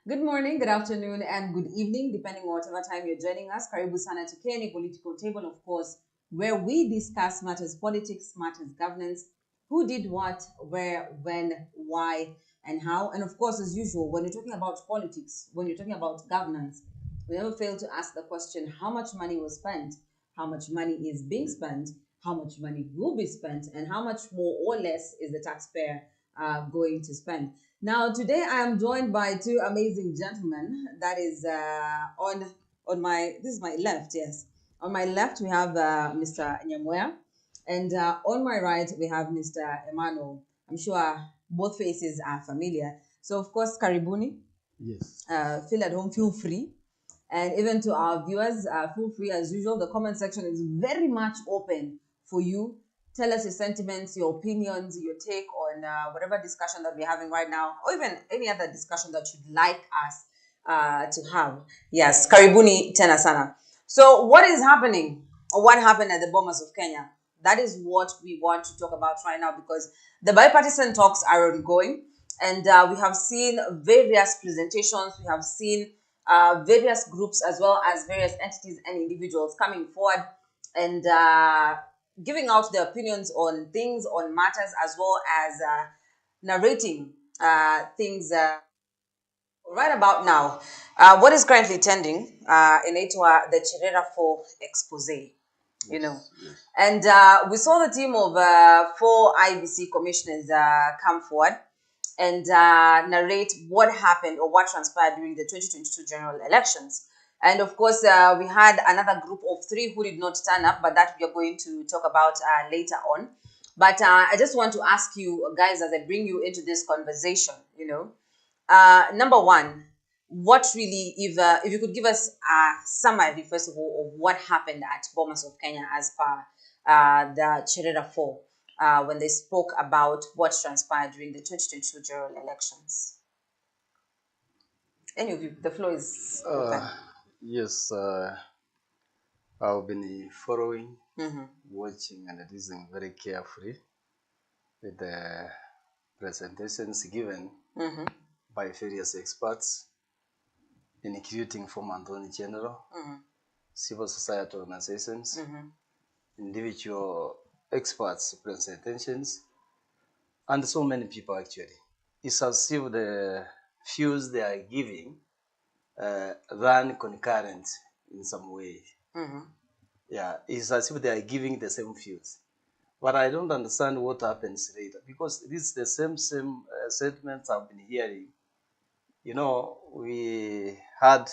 Good morning, good afternoon, and good evening, depending on whatever time you're joining us. Karibu sana to Kenny Political Table, of course, where we discuss matters politics, matters governance, who did what, where, when, why, and how. And of course, as usual, when you're talking about politics, when you're talking about governance, we never fail to ask the question, how much money was spent, how much money is being spent, how much money will be spent, and how much more or less is the taxpayer going to spend. Now, today I am joined by two amazing gentlemen. That is on my this is my left. Yes, on my left we have Mr. Nyamwea, and on my right we have Mr. Emmanuel. I'm sure both faces are familiar. So, of course, Karibuni. Yes. Feel at home. Feel free. And even to our viewers, feel free as usual. The comment section is very much open for you. Tell us your sentiments, your opinions, your take on whatever discussion that we're having right now, or even any other discussion that you'd like us to have. Yes, karibuni tena sana. So, what is happening, or what happened at the Bomas of Kenya? That is what we want to talk about right now because the bipartisan talks are ongoing, and we have seen various presentations. We have seen various groups as well as various entities and individuals coming forward and giving out their opinions on things, on matters, as well as narrating things right about now. What is currently trending in Etwa, the Cherera 4 expose, you know. Yes. And we saw the team of four IBC commissioners come forward and narrate what happened or what transpired during the 2022 general elections. And of course, we had another group of three who did not turn up, but that we are going to talk about later on. But I just want to ask you guys as I bring you into this conversation, number one, what really, if you could give us a summary, first of all, of what happened at Bomas of Kenya as per the Cherera 4 when they spoke about what transpired during the 2022 general elections. Any of you, the floor is open. Yes, I've been following, Mm-hmm. watching, and listening very carefully with the presentations given Mm-hmm. by various experts, including former Attorney General, Mm-hmm. civil society organizations, Mm-hmm. individual experts' presentations, and so many people actually. It's as if the views they are giving run concurrent in some way. Mm-hmm. Yeah, it's as if they are giving the same views. But I don't understand what happens later because this is the same statements I've been hearing. You know, we had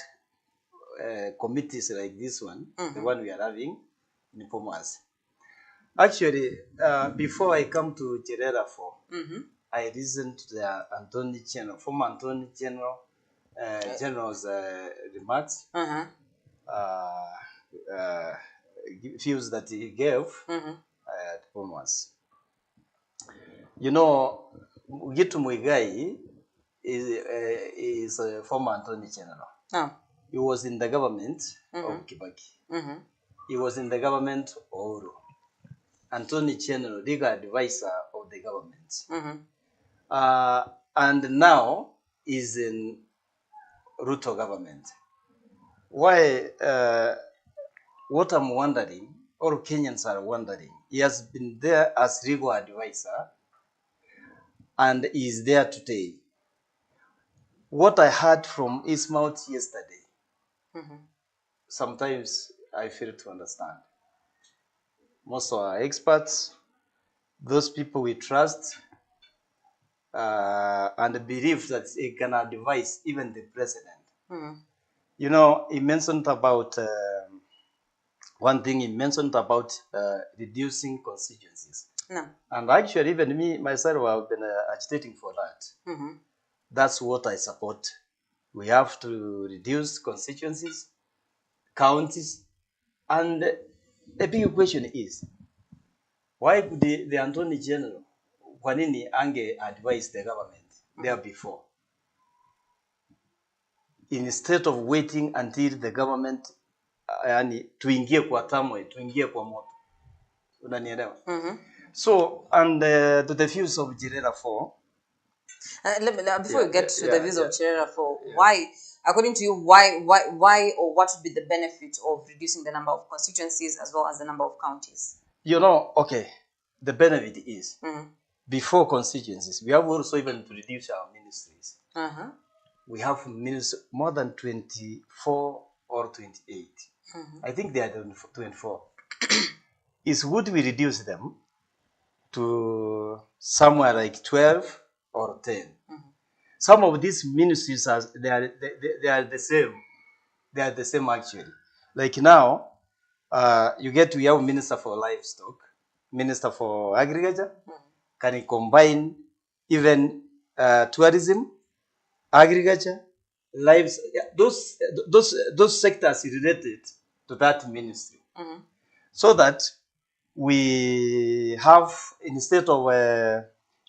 committees like this one, the one we are having in Pomas. Actually, before I come to Cherera 4, I listened to the Attorney General, former Attorney General, General's remarks, uh, views that he gave at Pomas. You know, Gitu Muigai is a former Attorney General. Oh. He was in the government of Kibaki. He was in the government of Uhuru. Attorney General, legal advisor of the government. And now is in Ruto government. Why? What I'm wondering, or Kenyans are wondering, he has been there as legal advisor and is there today. What I heard from his mouth yesterday, sometimes I fail to understand. Most of our experts, those people we trust and believe that they can advise even the president. You know, he mentioned about one thing. He mentioned about reducing constituencies. No. And actually, even me myself, I've been agitating for that. That's what I support. We have to reduce constituencies, counties, and the big question is, why could the Attorney General, kwa nini ange advise the government there before? Instead of waiting until the government yani tuingie kwa turmoil, tuingie kwa moto. Unanielewa? So, and to the views of Cherera 4, Before we get to the views of Chirera, for why, according to you, why, or what would be the benefit of reducing the number of constituencies as well as the number of counties? Okay, the benefit is before constituencies, we have also even to reduce our ministries. We have more than 24 or 28. I think they are 24. It's good we reduce them to somewhere like 12 or 10. Some of these ministries they are the same. They are the same actually. Like now, we have minister for livestock, minister for agriculture. Can you combine even tourism, agriculture, lives? Those sectors related to that ministry, so that we have, instead of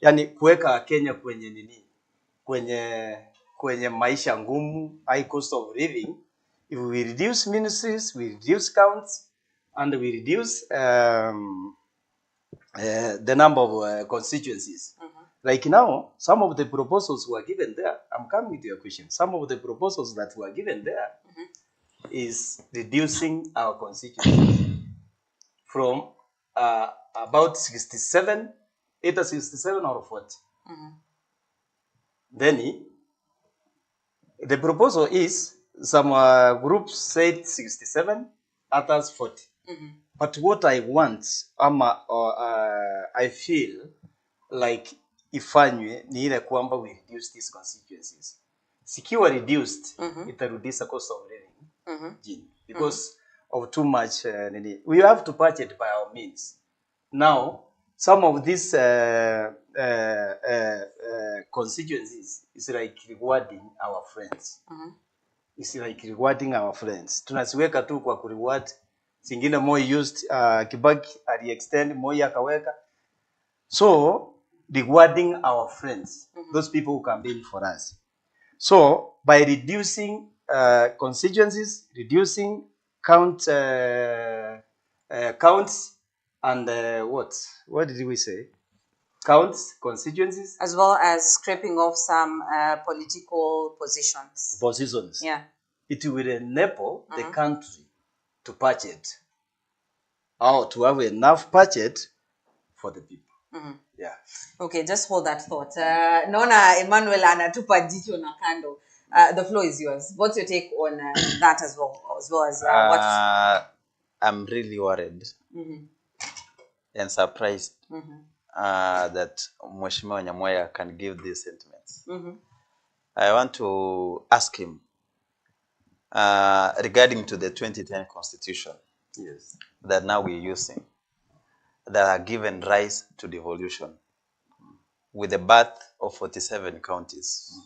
yani kuweka Kenya kwenye nini, kwenye maisha ngumu, high cost of living. If we reduce ministries, we reduce counts, and we reduce the number of constituencies. Like now, some of the proposals were given there. I'm coming to your question. Some of the proposals that were given there is reducing our constituencies from about 67, either 67 or 40. Then the proposal is, some groups said 67, others 40. But what I want, I feel like ifanywe ni ile kwamba we reduce these constituencies. Sikiwa reduced, itarudisha cost of living, because of too much. We have to budget by our means. Now, some of these constituencies is like rewarding our friends. It's like rewarding our friends. Tunasiweka tu kwa kureward. Singine more used, Kibaki ali-extend, Moi akaweka. So, rewarding our friends, those people who campaign for us. So, by reducing constituencies, reducing counts, and what did we say? Counts, constituencies, as well as scraping off some political positions. Yeah, it will enable the country to budget, or to have enough budget for the people. Yeah. Okay, just hold that thought. Naona Emmanuel anatupa jicho na kando. The floor is yours. What's your take on that as well as what? I'm really worried and surprised that Mheshimiwa Nyamoya can give these sentiments. I want to ask him regarding to the 2010 Constitution, yes, that now we're using, that are given rise to devolution, with the birth of 47 counties,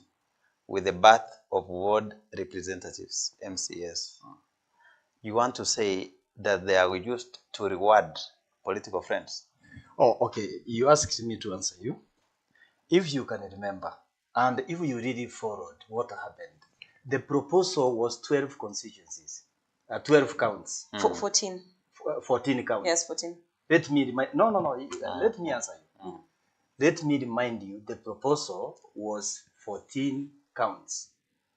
with the birth of ward representatives, MCS. You want to say that they are used to reward political friends? Oh, okay. You asked me to answer you. If you can remember, and if you really followed what happened, the proposal was 12 constituencies, 12 counts. 14. 14 counts. Yes, 14. Let me remind. No. Let me answer you. Let me remind you. The proposal was 14 counts.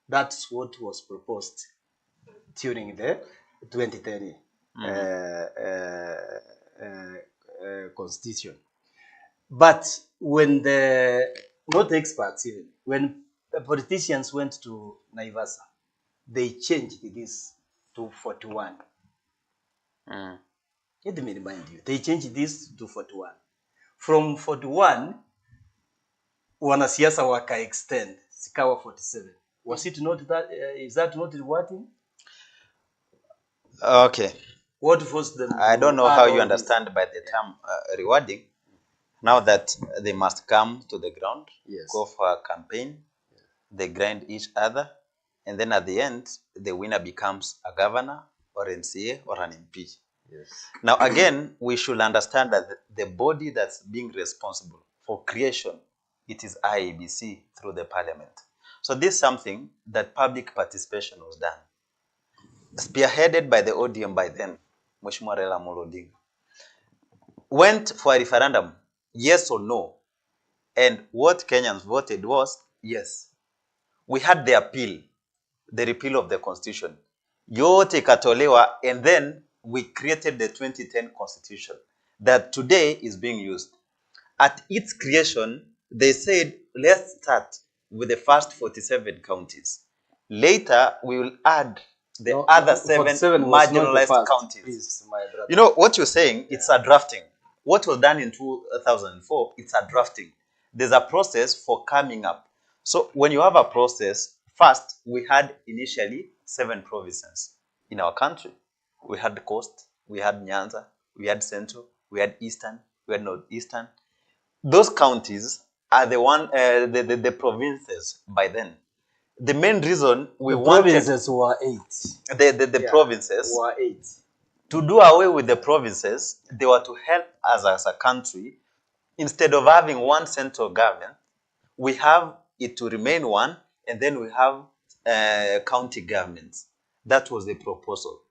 That's what was proposed during the 2010 Constitution. But when not experts even, when the politicians went to Naivasha, they changed this to 41. Let me remind you, they changed this to 41. From 41, wanasiasa waka extend, sikawa 47. Was it not that? Is that not rewarding? Okay. What forced them? I don't know how you understand by the term rewarding. Now that they must come to the ground, yes, go for a campaign, they grind each other, and then at the end, the winner becomes a governor or NCA or an MP. Yes. Now again, we should understand that the body that's being responsible for creation, it is IEBC through the parliament. So this is something that public participation was done, spearheaded by the ODM by then, Mheshimiwa Raila Amolo Odinga. Went for a referendum, yes or no, And what Kenyans voted was, yes, we had the appeal, the repeal of the constitution. Yote ikatolewa, and then we created the 2010 constitution that today is being used. At its creation, they said, let's start with the first 47 counties. Later, we will add the other 7 marginalized counties. Please, my brother. You know, what you're saying, it's a drafting. What was done in 2004, it's a drafting. There's a process for coming up. So when you have a process, first, we had initially 7 provinces in our country. We had the coast, we had Nyanza, we had central, we had eastern, we had northeastern. Those counties are the provinces by then. The main reason we wanted Provinces were 8. the provinces Were 8. to do away with the provinces, they were to help us as a country. Instead of having one central government, we have it to remain one, and then we have county governments. That was the proposal.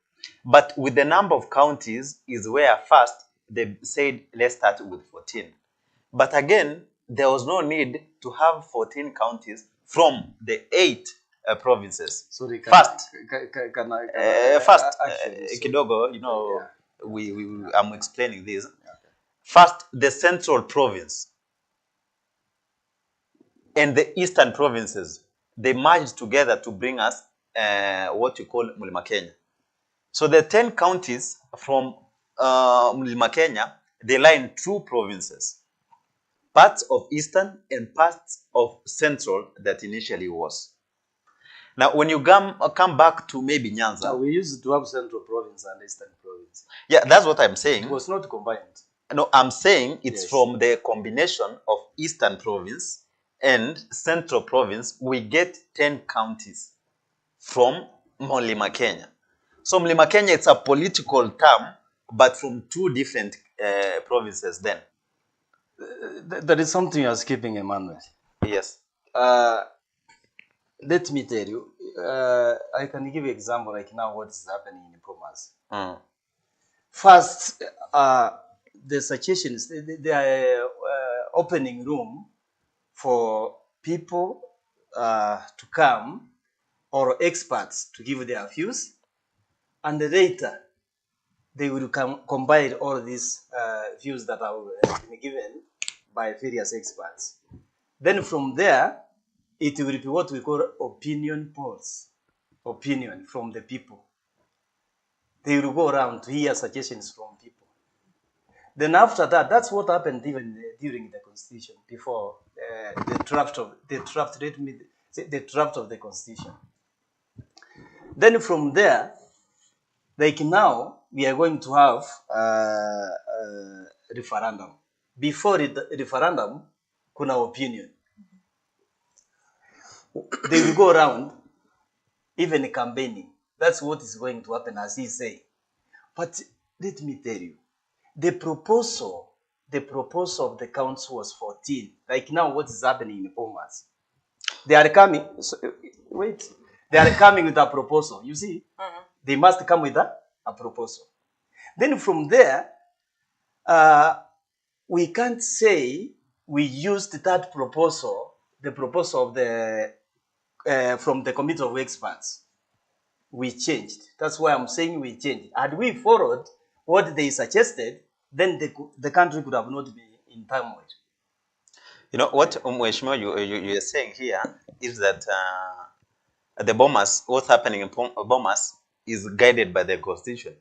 But with the number of counties is where first they said, let's start with 14. But again, there was no need to have 14 counties from the 8 provinces. Sorry, First, actually, kidogo, you know, I'm explaining this. First, the central province and the eastern provinces, they merged together to bring us what you call Mlima Kenya. So the 10 counties from Mlima Kenya, they lie in 2 provinces. Parts of eastern and parts of central that initially was. Now, when you come back to maybe Nyanza. Now, we used to have central province and eastern province. Yeah, that's what I'm saying. It was not combined. No, I'm saying it's Yes. from the combination of eastern province and central province, we get 10 counties from Mlima Kenya. So Mlima Kenya, it's a political term, but from 2 different provinces then. That is something you are skipping, Emmanuel. Yes. Let me tell you, I can give you example like now what is happening in Bomas. First, the suggestions, they are opening room for people to come or experts to give their views, and later they will combine all these views that are been given by various experts. Then from there, it will be what we call opinion polls, opinion from the people. They will go around to hear suggestions from people. Then after that, that's what happened even during the constitution, before the draft of the constitution. Then from there, like now, we are going to have referendum. Before referendum, kuna opinion. They will go around, even campaigning. That's what is going to happen, as he say. But let me tell you, the proposal of the council was 14. Like now, what is happening in Bomas? They are coming. They are coming with a proposal. You see, they must come with a proposal. Then from there, we can't say we used that proposal, the proposal of the from the committee of experts. We changed. That's why I'm saying we changed. Had we followed what they suggested, then the country could have not been in turmoil. You know what, Mheshimiwa, you are saying here is that the Bomas, what's happening in Bomas is guided by the constitution.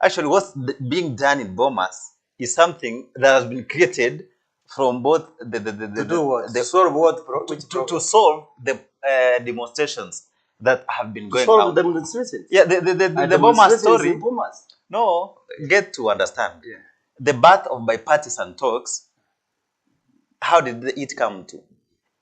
Actually, what's being done in Bomas is something that has been created from both To solve what? To solve the demonstrations that have been going solve out. demonstrations. Yeah, the Bomas story. No, get to understand. Yeah. The birth of bipartisan talks, how did it come to?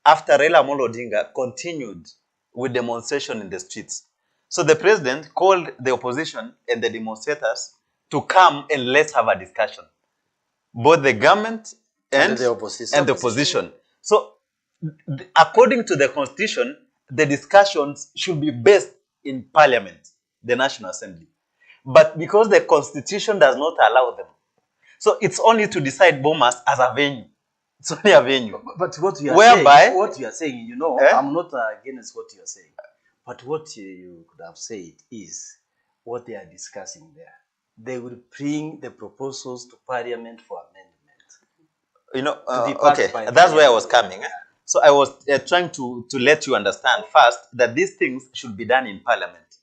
After Raila Amolo Odinga continued with demonstration in the streets. So the president called the opposition and the demonstrators to come and let's have a discussion. Both the government and the opposition. So according to the constitution, the discussions should be based in parliament, the National Assembly. But because the constitution does not allow them, so it's only to decide Bomas as a venue It's only a venue. But what you are Whereby- saying, what you are saying, you know, Eh? I'm not against what you are saying. But what you could have said is what they are discussing there. They will bring the proposals to Parliament for amendment. You know, be passed okay, by that's where I Parliament. was coming. So I was trying to let you understand first that these things should be done in Parliament.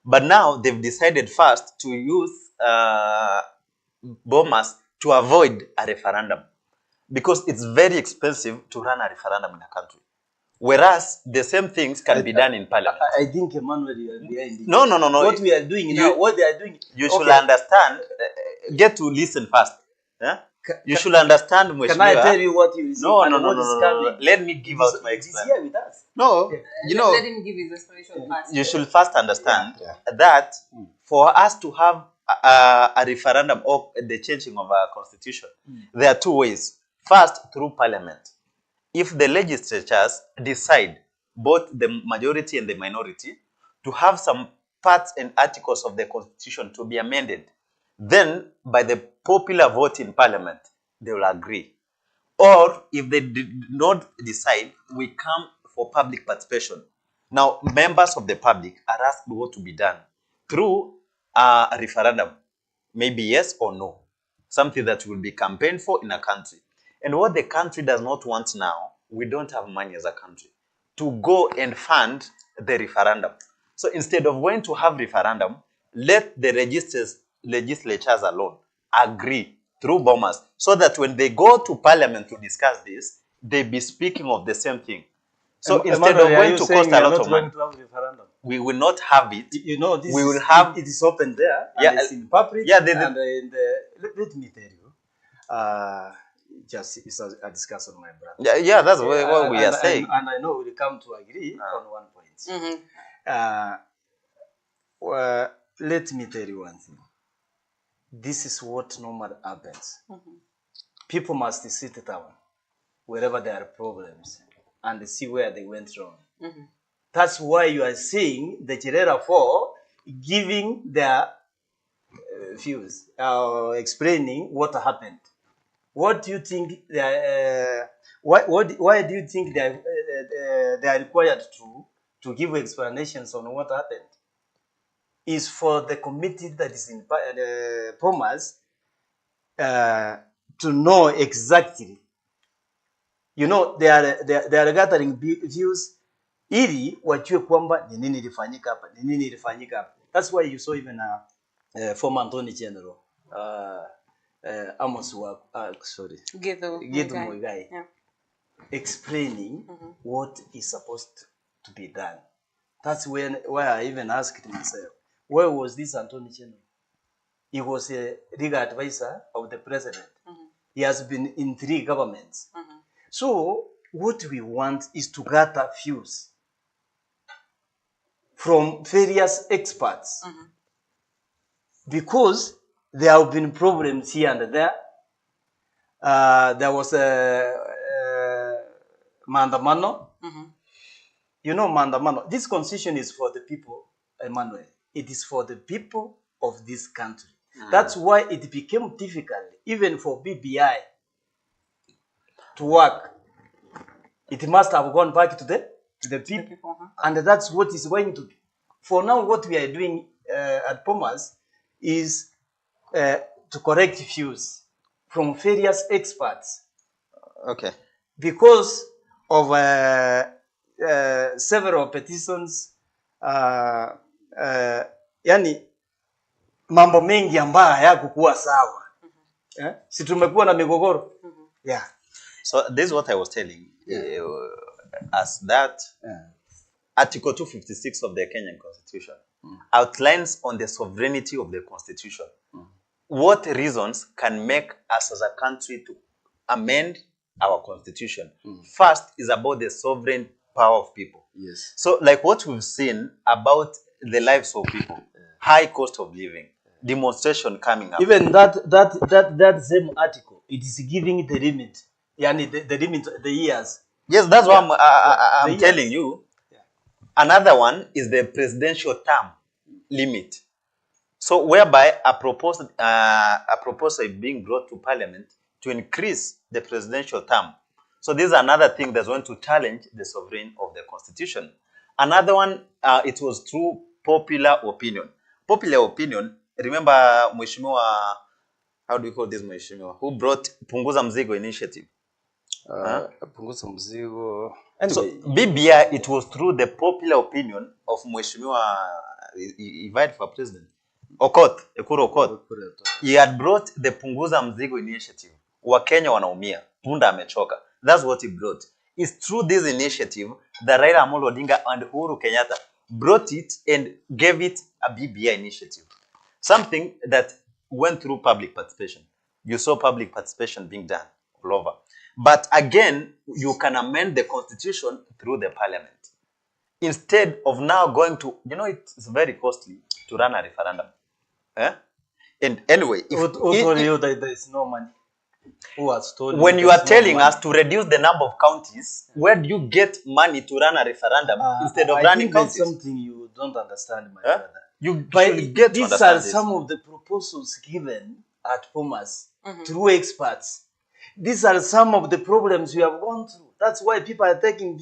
But now they've decided first to use bombers to avoid a referendum because it's very expensive to run a referendum in a country. Whereas the same things can be done in Parliament. I think, Emmanuel, you are behind it. No. What we are doing now, what they are doing. You should understand, get to listen first. Yeah? You should understand, Can I Mheshimiwa. tell you what you see? No. What is coming? Let me give out my It is explanation. here with us. No, you know, Let him give his explanation first. you should first understand Yeah. that for us to have a referendum or the changing of our constitution, there are two ways. First, through Parliament. If the legislatures decide, both the majority and the minority, to have some parts and articles of the constitution to be amended, then by the popular vote in Parliament, they will agree. Or if they did not decide, we come for public participation. Now, members of the public are asked what to be done through a referendum, maybe yes or no, something that will be campaigned for in a country. And what the country does not want now, we don't have money as a country to go and fund the referendum. So instead of going to have referendum, let the legislatures alone agree through bombers so that when they go to Parliament to discuss this, they be speaking of the same thing. So instead of going to cost a lot of money, we will not have it. You know, this we will is, have it is open there. Yeah, And it's in public. yeah, And in the, let me tell you. Just it's a discussion, my brother. yeah, that's what we are saying. And I know we'll come to agree on one point. Let me tell you one thing. This is what normally happens. People must sit down wherever there are problems and see where they went wrong. That's why you are seeing the Cherera 4 giving their views, explaining what happened. What do you think? Why do you think they are required to give explanations on what happened? Is for the committee that is in Pomas to know exactly. You know, they are gathering views ili wajue kwamba ni nini ilifanyika hapa, ni nini ilifanyika hapa. That's why you saw even former Attorney General Amos Githu Muigai explaining what is supposed to be done. That's why I even asked myself, where was this Attorney General? He was a legal advisor of the president. He has been in 3 governments. So what we want is to gather views from various experts because there have been problems here and there. There was a Mandamano. You know Mandamano. This constitution is for the people, Emmanuel. It is for the people of this country. That's why it became difficult, even for BBI to work. It must have gone back to the people. And that's what is going to be. For now, what we are doing at Pomas is to correct views from various experts. Okay. Because of several petitions, yani mambo mengi ambayo hayakukuwa sawa. Si tumekuwa na migogoro. Yeah. So this is what I was telling as that Article 256 of the Kenyan Constitution outlines on the sovereignty of the Constitution. What reasons can make us as a country to amend our Constitution? First is about the sovereign power of people. Yes. So like what we've seen about the lives of people, high cost of living, demonstration coming up. Even that same article, it is giving the limit. Yani the limit, the years. Yes, that's what I'm The telling years. you. Another one is the presidential term limit. So whereby a proposal is being brought to Parliament to increase the presidential term So this is another thing that's going to challenge the sovereign of the constitution. Another one, it was through popular opinion. Popular opinion, remember Mheshimiwa, how do we call this Mheshimiwa, who brought Punguza Mzigo initiative? Punguza mzigo. So BBI, it was through the popular opinion of Mheshimiwa, he vied for president, Ekuru Okot. He had brought the Punguza Mzigo initiative. Wakenya wanaumia, punda amechoka. That's what he brought. It's through this initiative that Raila Amolo Odinga and Uhuru Kenyatta brought it and gave it a BBI initiative. Something that went through public participation. You saw public participation being done all over. But again, you can amend the constitution through the parliament. Instead of now going to, it's very costly to run a referendum. And anyway, Who told you that there is no money? Who has told you? When you are telling us to reduce the number of counties, where do you get money to run a referendum instead of running counties? That's something you don't understand, my brother. These are some of the proposals given at Pumas through experts. These are some of the problems we have gone through. That's why people are taking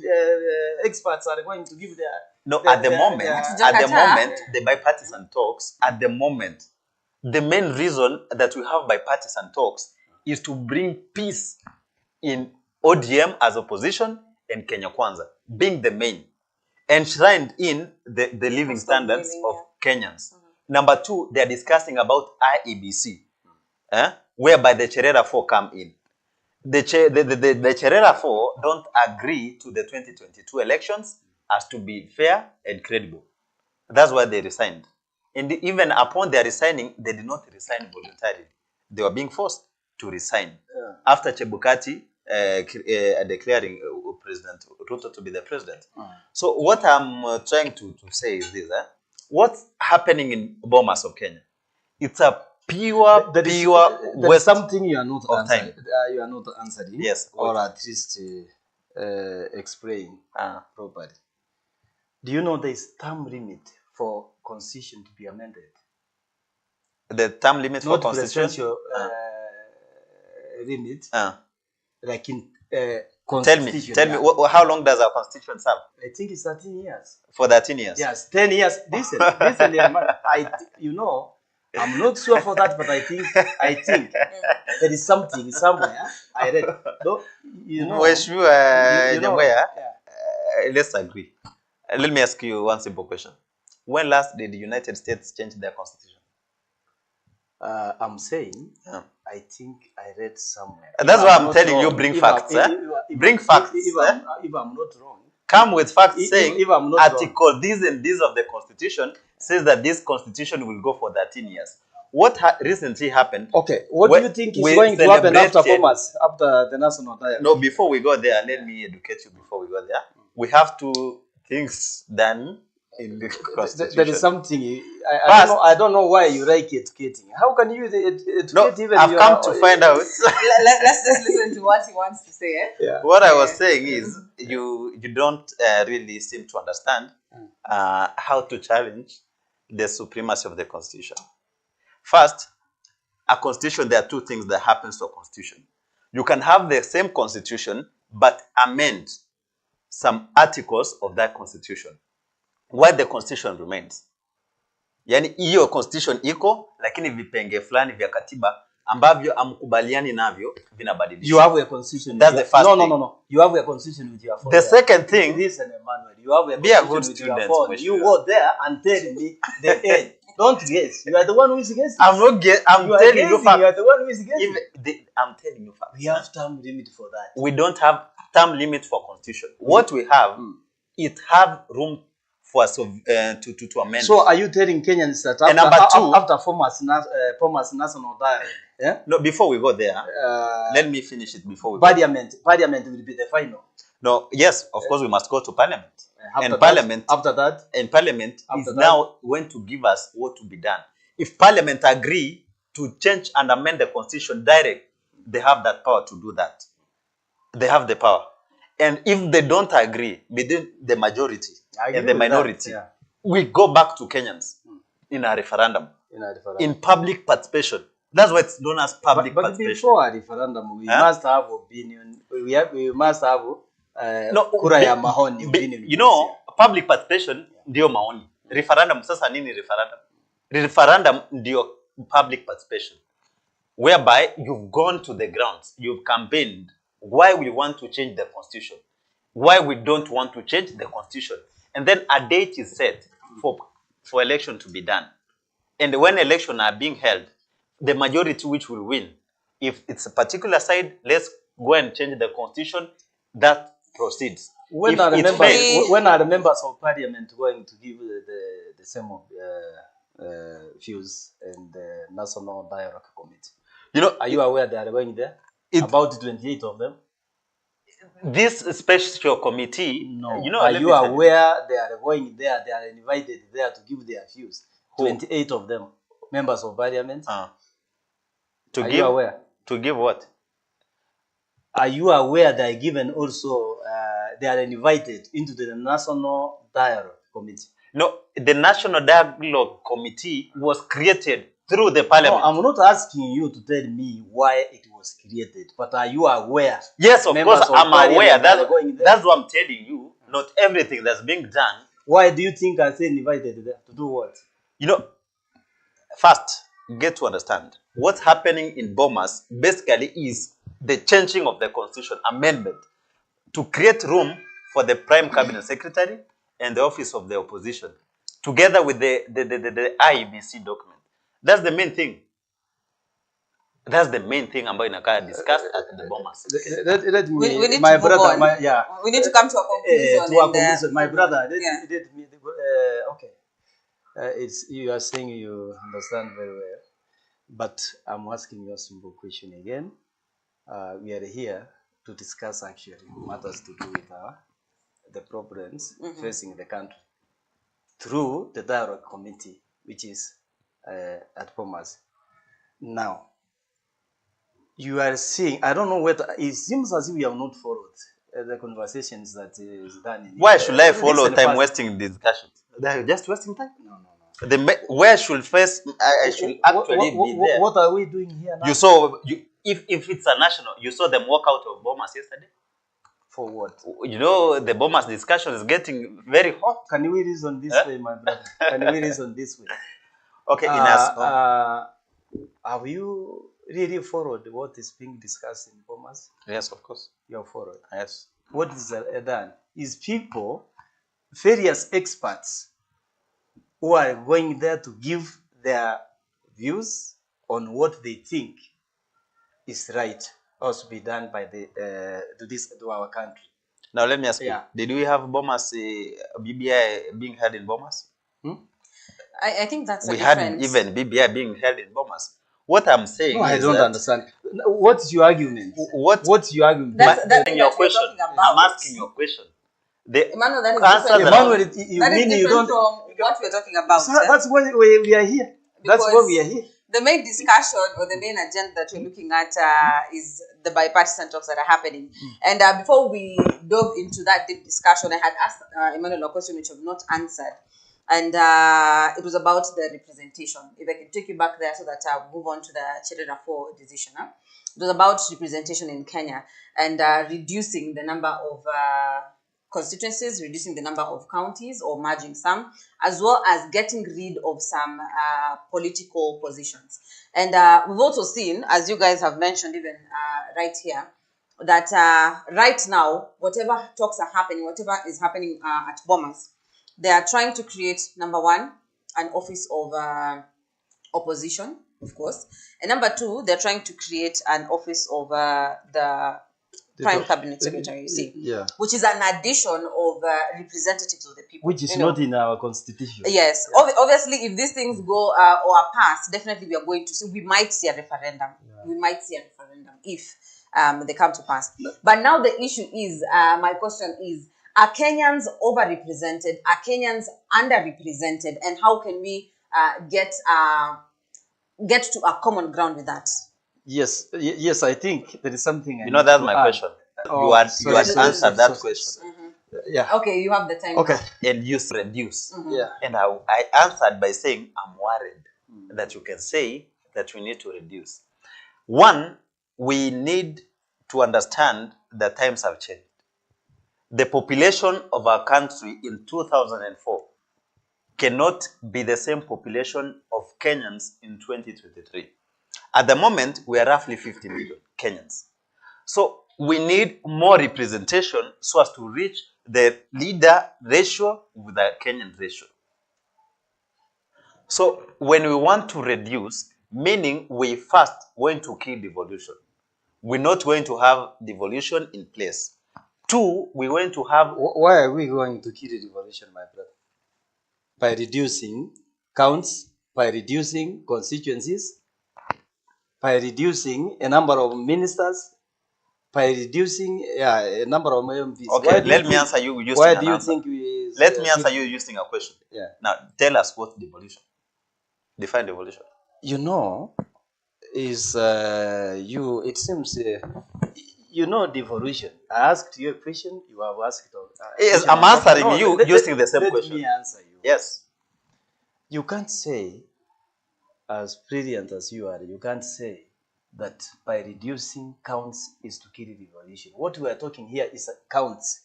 experts are going to give their. At the moment, the bipartisan talks. At the moment, the main reason that we have bipartisan talks is to bring peace in ODM as opposition and Kenya Kwanza, being the main, enshrined in the living standards of Kenyans. Number two, they are discussing about IEBC, whereby the Cherera 4 come in. The Cherera 4 don't agree to the 2022 elections as to be fair and credible. That's why they resigned. And even upon their resigning, they did not resign voluntarily. They were being forced to resign. After Chebukati declaring President Ruto to be the president. So what I'm trying to say is this. What's happening in Bomas of Kenya? It's a pure waste something you are not of time. You are not answering. Yes. Or at least explain properly. Do you know there is term limit for constitution to be amended? The term limit for constitution? Limit. Like in constitution. Tell me, how long does our constitution serve? I think it's 13 years. For 13 years? Yes, 10 years. Listen, I'm not sure for that, but I think there is something somewhere I read. Though, let's agree. Let me ask you one simple question. When last did the United States change their constitution? I'm saying, I think I read somewhere. That's why I'm telling you, bring facts. Bring facts. If I'm not wrong. Come with facts saying article this and this of the constitution says that this constitution will go for 13 years. What recently happened? Okay, what do you think is going to happen after Bomas, after the national dialogue? No, before we go there, let me educate you before we go there. We have two things done in the constitution. There is something, I don't know why you like educating. How can you educate even I've come to find out. Let's just listen to what he wants to say. What I was saying is, you don't really seem to understand how to challenge the supremacy of the constitution. First, a constitution, there are two things that happens to a constitution. You can have the same constitution, but amend some articles of that constitution, while the constitution remains. Yani hiyo constitution iko, lakini vipenge fulani vya katiba ambavyo amkubaliani navyo vinabadilishwa. You have a constitution. That's the first thing. No. You have a constitution with your phone. The second thing, listen, Emmanuel, you have a constitution with your phone. You go there and tell me the end. Don't guess. You are the one who is guessing. I'm not guessing. I'm telling you facts. You are the one who is guessing. I'm telling you facts. We have term limit for that. We don't have term limit for constitution. What we have, it have room for us to amend. So are you telling Kenyans that after Pumas national dialogue? No, before we go there, let me finish it before we Parliament will be the final. No, yes, of course we must go to Parliament. After that, Parliament is now going to give us what to be done. If Parliament agree to change and amend the constitution direct, they have that power to do that. They have the power. And if they don't agree within the majority and the minority, we go back to Kenyans in a referendum. In public participation. That's why it's known as public But participation. before a referendum, we must have opinion. We must have kura ya maoni. Opinion. You know, public participation ndio maoni. Referendum sasa nini referendum? Referendum ndio public participation, whereby you've gone to the grounds, you've campaigned why we want to change the constitution, why we don't want to change the constitution, and then a date is set for election to be done. And when elections are being held, the majority which will win, if it's a particular side, let's go and change the constitution, that proceeds. When are the members of parliament going to give the same views and the National Dialogue Committee? You know, are you aware they are going there? About 28 of them? This special committee, no. You know, are you aware they are going there? They are invited there to give their views. 28 of them, members of parliament. Are you aware? To give what? Are you aware they are given also, they are invited into the National Dialogue Committee? No, the National Dialogue Committee was created through the parliament. No, I'm not asking you to tell me why it was created, but are you aware? Yes, of course, I'm aware. That's what I'm telling you. Not everything that's being done. Why do you think I say invited there? To do what? You know, first, get to understand what's happening in Bomas basically is the changing of the constitution amendment to create room for the prime cabinet secretary and the office of the opposition, together with the IEBC document. That's the main thing. That's the main thing ambayo inakaa discussed at the Bomas. Let me, we need my to move brother, on. We need to come to a conclusion. My brother, let me, okay. You are saying you understand very well, but I'm asking you a simple question again. We are here to discuss actually matters to do with the problems facing the country through the dialogue committee, which is at Bomas. Now, you are seeing, I don't know whether, it seems as if we have not followed the conversations that is done. Why should I follow time wasting discussions? They're just wasting time? No. Where should first, I should actually be there. What are we doing here now? You saw, if it's a national, you saw them walk out of Bomas yesterday? For what? You know, the Bomas discussion is getting very hot. Can we reason this way, my brother? Can we reason this way? Okay, have you really followed what is being discussed in Bomas? Yes, of course. You have followed. Yes. What is done is people, various experts, who are going there to give their views on what they think is right or to be done by to our country. Now let me ask you: did we have Bomas BBI being held in Bomas? I think that's we had even BBI being held in Bomas. What I'm saying is I don't understand. What's your argument? What's your argument? That's your question. I'm asking your question. Emmanuel, that is Emmanuel, you don't from what we're talking about. So that's why we are here. That's why we are here. The main discussion or the main agenda that we're looking at is the bipartisan talks that are happening. And before we dove into that deep discussion, I had asked Emmanuel a question which I have not answered. And it was about the representation. If I can take you back there so that I'll move on to the Chedera 4 decision. It was about representation in Kenya and reducing the number of constituencies, reducing the number of counties or merging some, as well as getting rid of some political positions. And we've also seen, as you guys have mentioned even right here, that right now, whatever talks are happening, whatever is happening at Bomas, they are trying to create, number one, an office of opposition, of course. And number two, they're trying to create an office of the Prime Cabinet Secretary, you see, which is an addition of representatives of the people. Which is not in our constitution. Yes. Obviously, if these things go or are passed, definitely we are going to see, we might see a referendum. We might see a referendum if they come to pass. But now the issue is, my question is, are Kenyans overrepresented? Are Kenyans underrepresented? And how can we get to a common ground with that? Yes, I think there is something. That's my question. You had answered that question. Yeah. Okay, you have the time. Okay. And you reduce. Yeah. And I answered by saying I'm worried that you can say that we need to reduce. One, we need to understand that times have changed. The population of our country in 2004 cannot be the same population of Kenyans in 2023. At the moment, we are roughly 50 million Kenyans. So we need more representation so as to reach the leader ratio with the Kenyan ratio. So when we want to reduce, meaning we first going to kill devolution. We're not going to have devolution in place. Two, we're going to have... Why are we going to kill the devolution, my brother? By reducing counts, by reducing constituencies, by reducing a number of ministers, by reducing a number of MPs. Okay, let me answer you using why an do you answer. think we... Let me answer you using a question. Yeah. Now, tell us what devolution. Define devolution. You know, is it seems you know devolution. I asked you a question, you have asked Yes, question I'm answering no, you using the same question. Let me answer you. Yes. You can't say, as brilliant as you are, you can't say that by reducing counts is to kill devolution. What we are talking here is counts.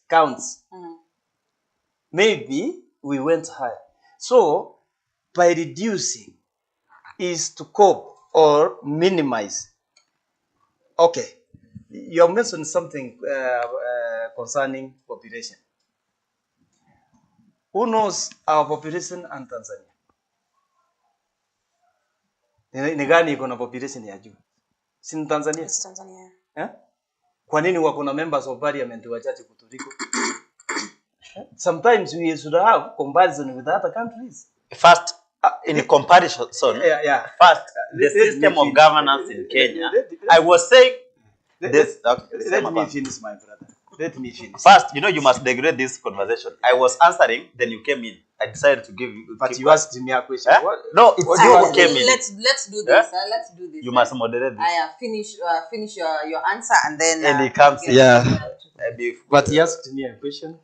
Maybe we went high. So by reducing is to cope or minimize. Okay, you have mentioned something concerning population. Who knows our population in Tanzania? Ni gani iko na population ya juu? Si ni Tanzania? It's Tanzania. Eh? Kwa nini wako na members of parliament wachache kutuliko? Sometimes we should have comparison with other countries. First, in comparison, yeah. First, the system of governance in Kenya. I was saying this. Let me finish, my brother. Let me finish. First, you must degrade this conversation. I was answering, then you came in. I decided to give you. But you asked me a question. Eh? No, it's you who came in. Let's do this. Eh? Let's do this. You must moderate this. Finish your answer and then. And he comes in. Yeah. But he asked me a question,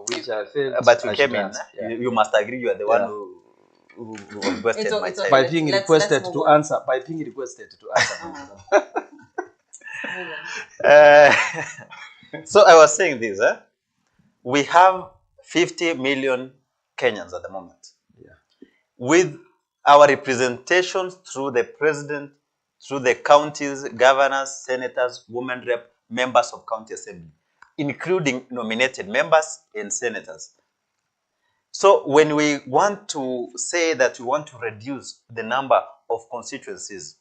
which I felt. But you came in. Yeah. You must agree. You are the one who requested my time. By being requested to answer. By being requested to answer. So I was saying this. We have 50 million Kenyans at the moment. Yeah. With our representation through the president, through the counties, governors, senators, women rep, members of county assembly, including nominated members and senators. So when we want to say that we want to reduce the number of constituencies,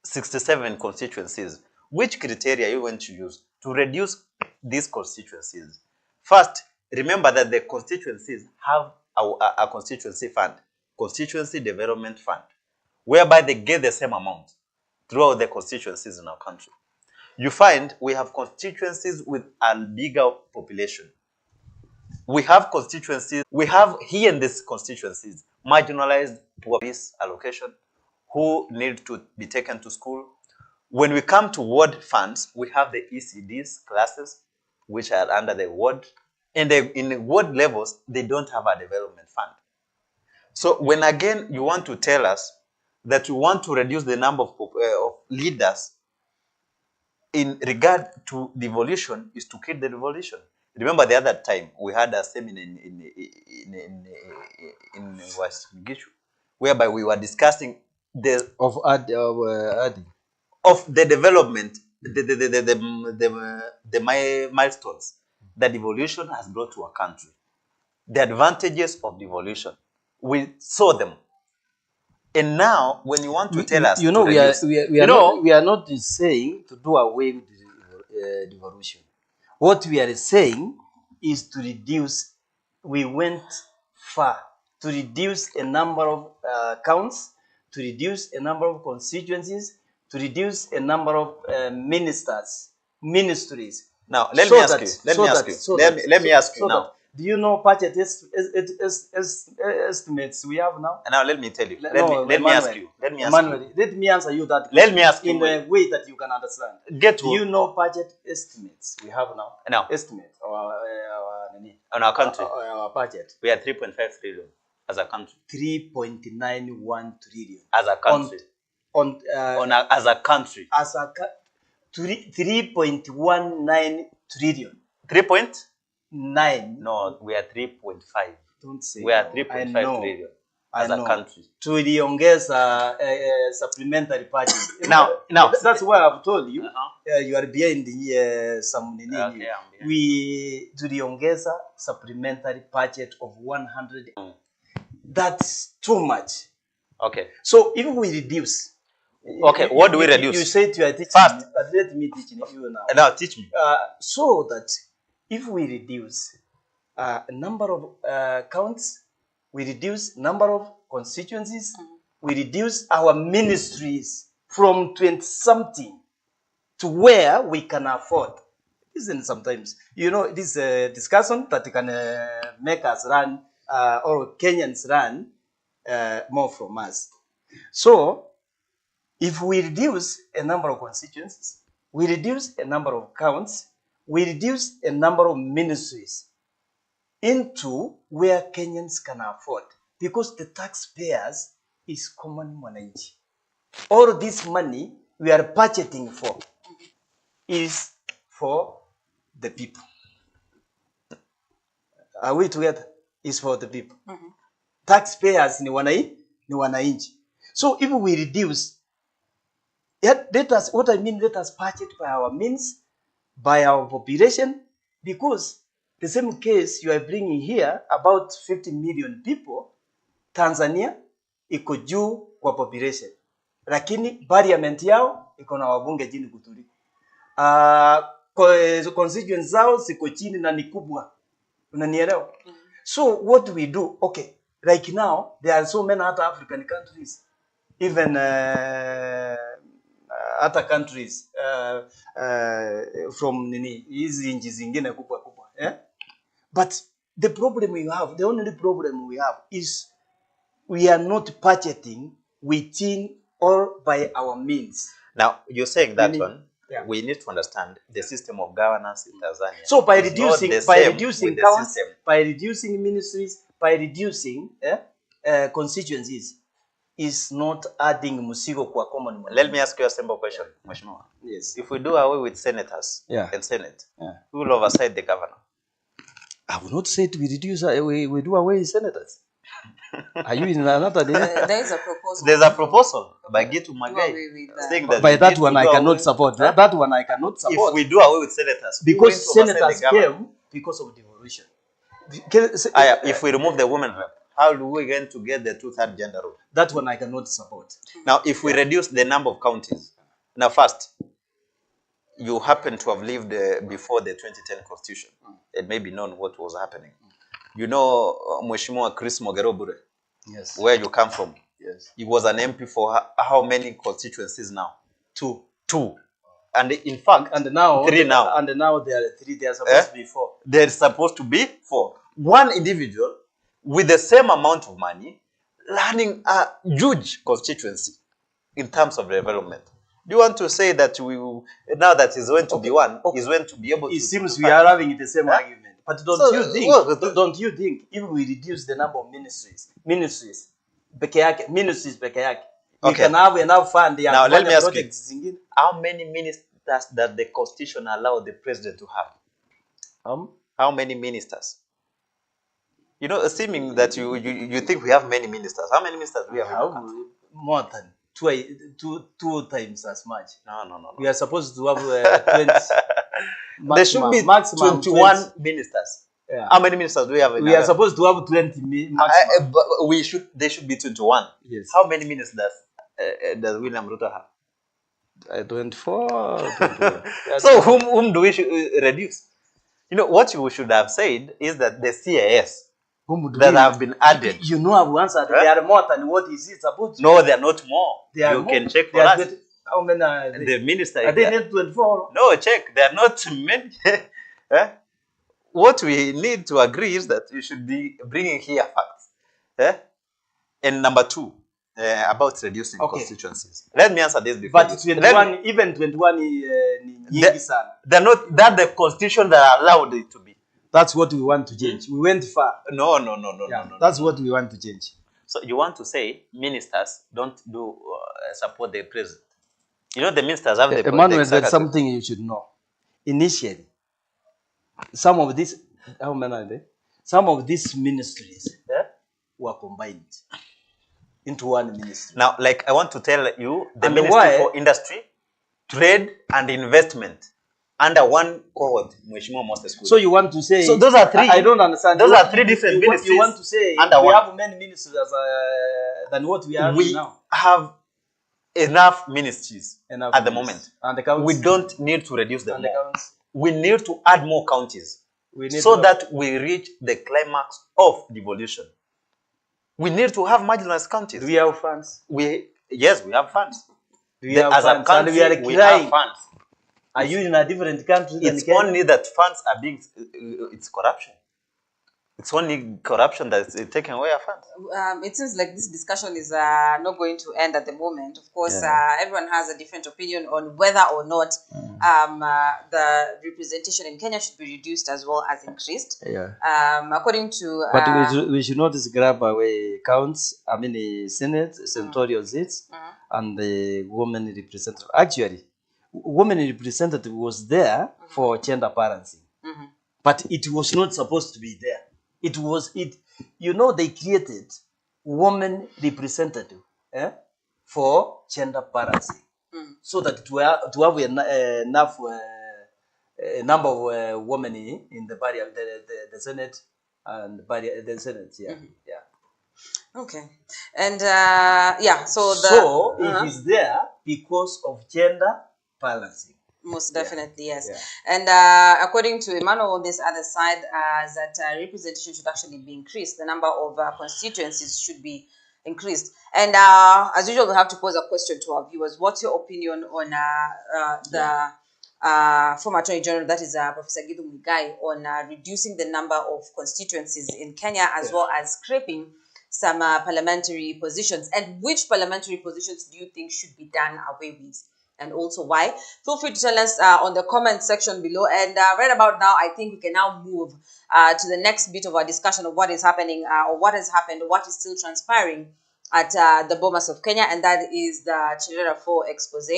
67 constituencies, which criteria are you going to use to reduce these constituencies? First, remember that the constituencies have a constituency fund, constituency development fund, whereby they get the same amount throughout the constituencies in our country. You find we have constituencies with a bigger population. We have constituencies, we have here in these constituencies, marginalized poor piece allocation, who need to be taken to school. When we come to ward funds, we have the ECDs classes, which are under the ward. And in the ward levels, they don't have a development fund. So when again you want to tell us that you want to reduce the number of leaders in regard to devolution is to kill the devolution. Remember the other time we had a seminar in West Gishu, whereby we were discussing the development, the milestones that devolution has brought to our country. The advantages of devolution, we saw them. And now, when you want to tell us, we are not saying to do away with devolution. What we are saying is to reduce. We went far to reduce a number of counts, to reduce a number of constituencies, to reduce a number of ministries. Now, let me ask you now. Do you know budget estimates we have now? And now let me tell you. Let me ask you. Let me answer you that question. Let me ask you in a way that you can understand. Do you know budget estimates we have now? Now, estimate on our country, our budget. We are 3.5 trillion as a country. 3.91 trillion as a country. as a country. as a 3.19 trillion. 3.9? No, we are 3.5. Don't say. We are no. 3.5 trillion as a country. Tuliongeza supplementary budget. Now, that's why I've told you. You are behind some. Okay, we tuliongeza supplementary budget of 100. That's too much. Okay. So if we reduce. Okay, what do we reduce? You said you are teaching first. Me, but let me teach you now. Now teach me. So that if we reduce number of counts, we reduce number of constituencies, we reduce our ministries from 20-something to where we can afford. Isn't sometimes, this discussion that can make us run or Kenyans run more from us. So, if we reduce a number of constituencies, we reduce a number of counts, we reduce a number of ministries into where Kenyans can afford, because the taxpayers is common mwananchi. All this money we are budgeting for is for the people. Are we together? Is for the people. Taxpayers ni wananchi. So if we reduce, let us budget by our means, by our population, because the same case you are bringing here, about 50 million people, Tanzania iko juu kwa population, lakini parliament yao iko na wabunge chini kutuli. Constituents zao ziko chini na ni kubwa. Unanielewa? So what we do, okay, like now there are so many other African countries, even other countries from hizi nchi zingine kubwa, but the problem we have, the only problem we have is we are not budgeting within or by our means. Now, you're saying that we need to understand the system of governance in Tanzania. So by reducing counts, by reducing ministries, by reducing constituencies, is not adding musigo kwa common money. Let me ask you a simple question, Mheshimiwa. Yes. If we do away with senators and Senate, who will oversight the governor? I will not say we reduce, we do away with senators. Are you in another day? There is a proposal. There's a proposal by Gitu Magai saying that by that one I cannot support. That one I cannot support. If we do away with senators, because senators came because of devolution. If we remove the women rep, how do we going to get the 2/3 gender rule? That one I cannot support. Now, if we reduce the number of counties, now first, you happen to have lived before the 2010 constitution. It may be known what was happening. You know Mheshimiwa Chris Mogerobure? Yes. Where you come from? Yes. He was an MP for how many constituencies now? 2. And in fact, and now 3 now. And now there are 3. They are supposed to be 4. They're supposed to be 4. One individual with the same amount of money running a huge constituency in terms of development. Do you want to say that now that he's going to be one, he's going to be able to... It seems we are having the same argument. But don't you think if we reduce the number of ministries peke yake, we can have enough fund? Now let me ask you, how many ministers does the constitution allow the president to have? How many ministers? You know, assuming that you think we have many ministers, how many ministers do we have? More than two times as much. No. We are supposed to have 20. There should be 21 20. Ministers. Yeah. How many ministers do we have? We are supposed to have 20 maximum. They should be 21. Yes. How many ministers does William Ruto have? 24. So whom do we reduce? You know, what you should have said is that the CAS that have been added. You know, I've answered. They are more than what is it supposed to? No, they are not more. You can check for us. How many are they? The minister. Are they not 24? No, check. They are not many. What we need to agree is that you should be bringing here facts. And number 2, about reducing constituencies. Let me answer this before. But 21, even 21 they're not that the constitution that allowed it to be. That's what we want to change. We went far. No. That's what we want to change. So you want to say ministers don't do support the president. You know, the ministers have the Emmanuel, there's executive. something you should know. Initially, some of these, how many are they? Some of these ministries were combined into one ministry. Now, like I want to tell you, the And Ministry why? for Industry, Trade and Investment under one cohort, Mheshimiwa Moses Kuria. So you want to say? So those are three. I don't understand. Those are three different ministries. You want to say under we one. have many ministries than what we have We now. have enough ministries Enough at the ministries. moment. And the counties. We don't need to reduce them And the more. counties. We need to add more counties We need so to- that we reach the climax of devolution. We need to have marginalized counties. Do we have funds? Yes, we have funds. Do we have As a funds? country, And we are we crying. have funds. Are you in a different country than It's Kenya? only that funds are being, it's corruption. It's only corruption that is taking away our funds. It seems like this discussion is not going to end at the moment. Of course, everyone has a different opinion on whether or not the representation in Kenya should be reduced as well as increased. Yeah. According to... But we should not grab away counts, Senate, senatorial seats, and the women representative. Actually, women representative was there for gender balancing, but it was not supposed to be there. They created woman representative for gender balancing, so that to have enough number of women in the body of the Senate and the Senate. Okay. And, so it is there because of gender balancing. Most definitely, yes. Yeah. And according to Emmanuel, on this other side, that representation should actually be increased. The number of constituencies should be increased. And as usual, we have to pose a question to our viewers. What's your opinion on the former Attorney General, that is Professor Githu Muigai, on reducing the number of constituencies in Kenya, as well as scrapping some parliamentary positions? And which parliamentary positions do you think should be done away with? And also why? Feel free to tell us on the comment section below. And right about now, I think we can now move to the next bit of our discussion of what is happening or what has happened, or what is still transpiring at the Bomas of Kenya, and that is the Cherera 4 expose.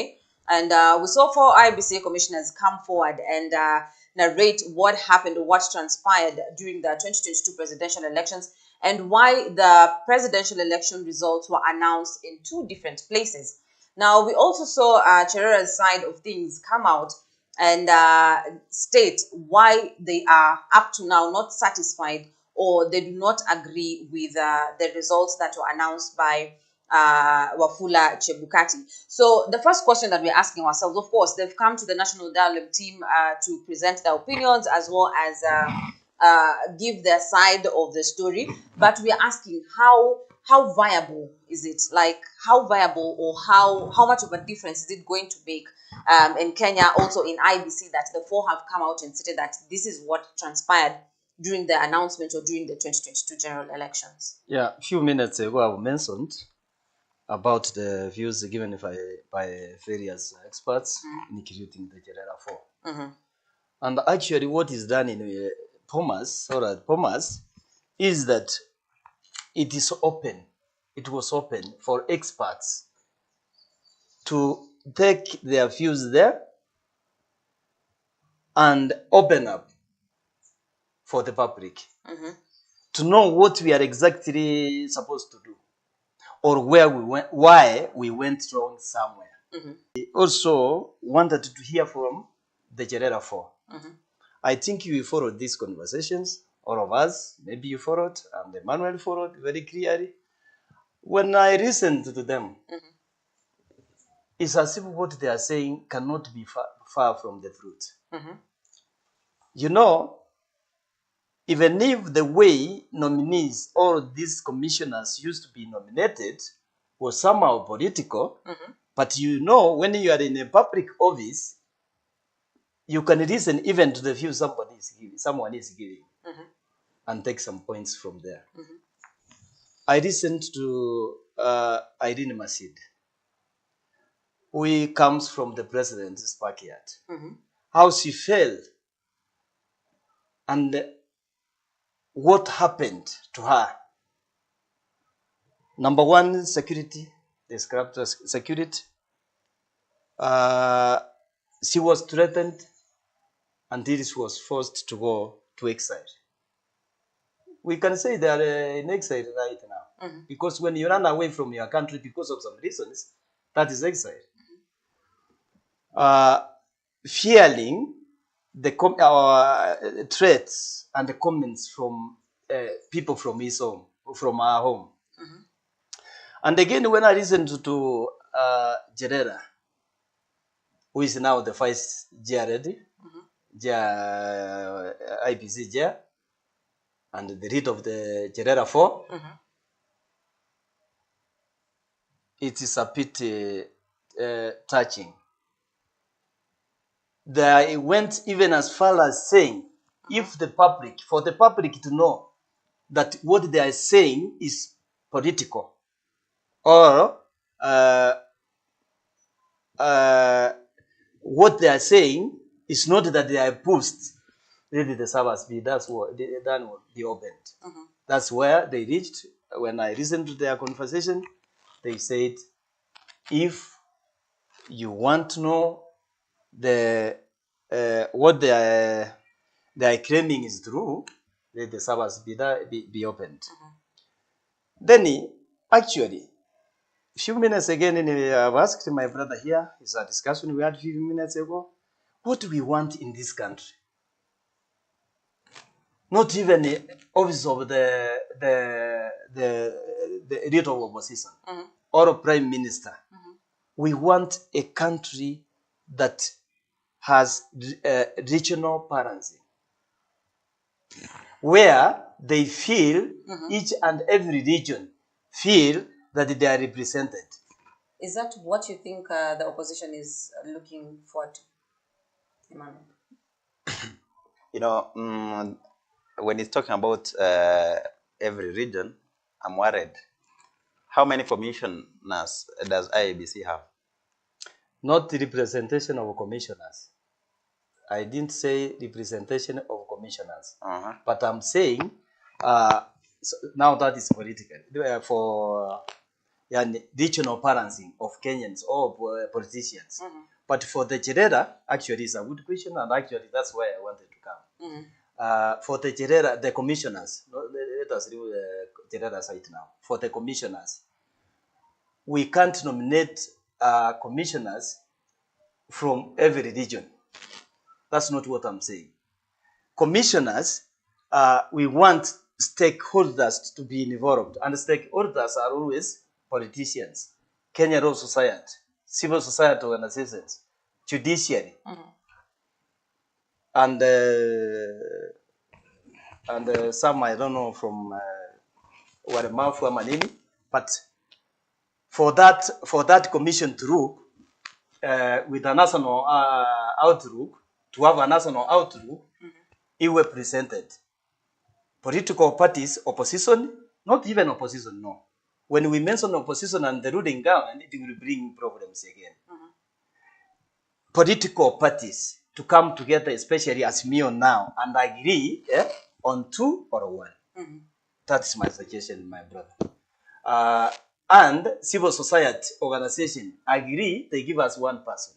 And we saw 4 IBC commissioners come forward and narrate what happened or what transpired during the 2022 presidential elections, and why the presidential election results were announced in 2 different places. Now, we also saw Cherera's side of things come out and state why they are up to now not satisfied, or they do not agree with the results that were announced by Wafula Chebukati. So the first question that we're asking ourselves, of course, they've come to the National Dialogue team to present their opinions as well as give their side of the story. But we're asking how viable is it? Like, how viable or how much of a difference is it going to make in Kenya, also in IBC, that the 4 have come out and stated that this is what transpired during the announcement or during the 2022 general elections? Yeah, a few minutes ago I mentioned about the views given by various experts, including the Cherera 4. And actually what is done in Bomas is that it was open for experts to take their views there and open up for the public to know what we are exactly supposed to do, or where we went, why we went wrong somewhere. We also wanted to hear from the Cherera 4. I think you followed these conversations, all of us. Maybe you followed, and Emmanuel followed very clearly. When I listened to them, it's as if what they are saying cannot be far from the truth. You know, even if the way nominees or these commissioners used to be nominated was somehow political, but you know, when you are in a public office, you can listen even to the view someone is giving, and take some points from there. I listened to Irene Masid, who comes from the president's backyard, how she felt and what happened to her. Number one, security. they scrapped the security. She was threatened until she was forced to go to exile. We can say they are in exile right now. Because when you run away from your country because of some reasons, that is exile. Fearing the threats and the comments from people from his home, from our home. And again, when I listened to Jerera, who is now the vice chair, IPC chair, and the lead of the Jerera 4, it is a bit touching. They went even as far as saying, if the public, for the public to know that what they are saying is political, or what they are saying is not that they are opposed, let the service be, that's what that will be opened. That's where they reached. When I listened to their conversation, they said, if you want to know the what they are claiming is true, let the service be opened. Then actually, a few minutes again, I've asked my brother here, it's a discussion we had a few minutes ago, what do we want in this country? Not even the office of the leader of opposition or a prime minister. We want a country that has regional balancing, where they feel each and every region feel that they are represented. Is that what you think the opposition is looking forward to, Emmanuel? You know, when it's talking about every region, I'm worried. How many commissioners does IEBC have? Not the representation of commissioners. I didn't say representation of commissioners, but I'm saying so now that is political for regional balancing of Kenyans or politicians. But for the Jerera, actually, it's a good question, and actually that's where I wanted to come. For the Jerera, the commissioners, let us leave the Jerera side now. For the commissioners, we can't nominate commissioners from every region. That's not what I'm saying. Commissioners, we want stakeholders to be involved, and stakeholders are always politicians, Kenya Law Society, civil society organizations, judiciary, and some I don't know from Waremafu Manini, but for that commission to look with a national outlook, to have a national outlook, it were presented. Political parties, opposition, not even opposition, no. When we mention opposition and the ruling government, it will bring problems again. Political parties to come together, especially as me now, and agree on 2 or 1. That's my suggestion, my brother. And civil society organization agree, they give us 1 person.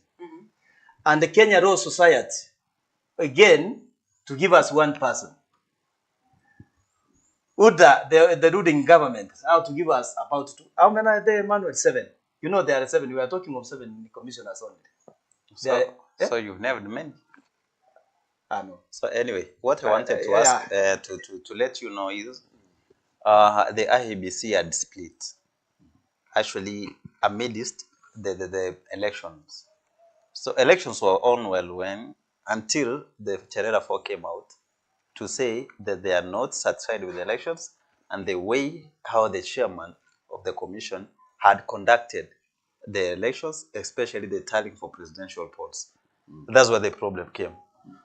And the Kenya Law Society, again, to give us 1 person. UDA, the ruling government, how to give us about 2. How many are there, Emmanuel? 7. You know there are 7. We are talking of 7 commissioners only. So you've never many. No. So anyway, what I wanted to ask to let you know is the IEBC had split actually amidst the elections. So elections were on well when until the Cherera 4 came out to say that they are not satisfied with the elections and the way how the chairman of the commission had conducted the elections, especially the tallying for presidential polls. That's where the problem came.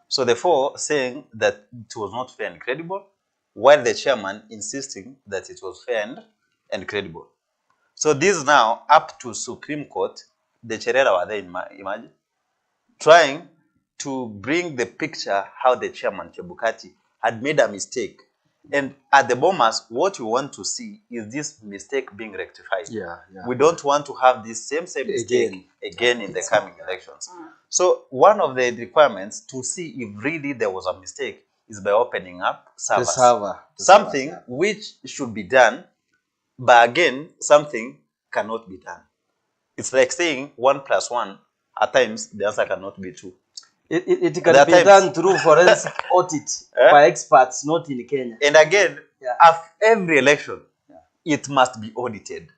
So the 4 saying that it was not fair and credible, while the chairman insisting that it was fair and credible. So this now up to Supreme Court, the Cherera were there, imagine, trying to bring the picture how the chairman, Chebukati, had made a mistake And at the Bomas, what we want to see is this mistake being rectified. Yeah. We don't want to have this same mistake again in the coming elections. So one of the requirements to see if really there was a mistake is by opening up servers. Something which should be done, but again, something cannot be done. It's like saying 1 + 1. At times, the answer cannot be 2. It can be done through forensic audit by experts, not in Kenya. And again, after every election, it must be audited.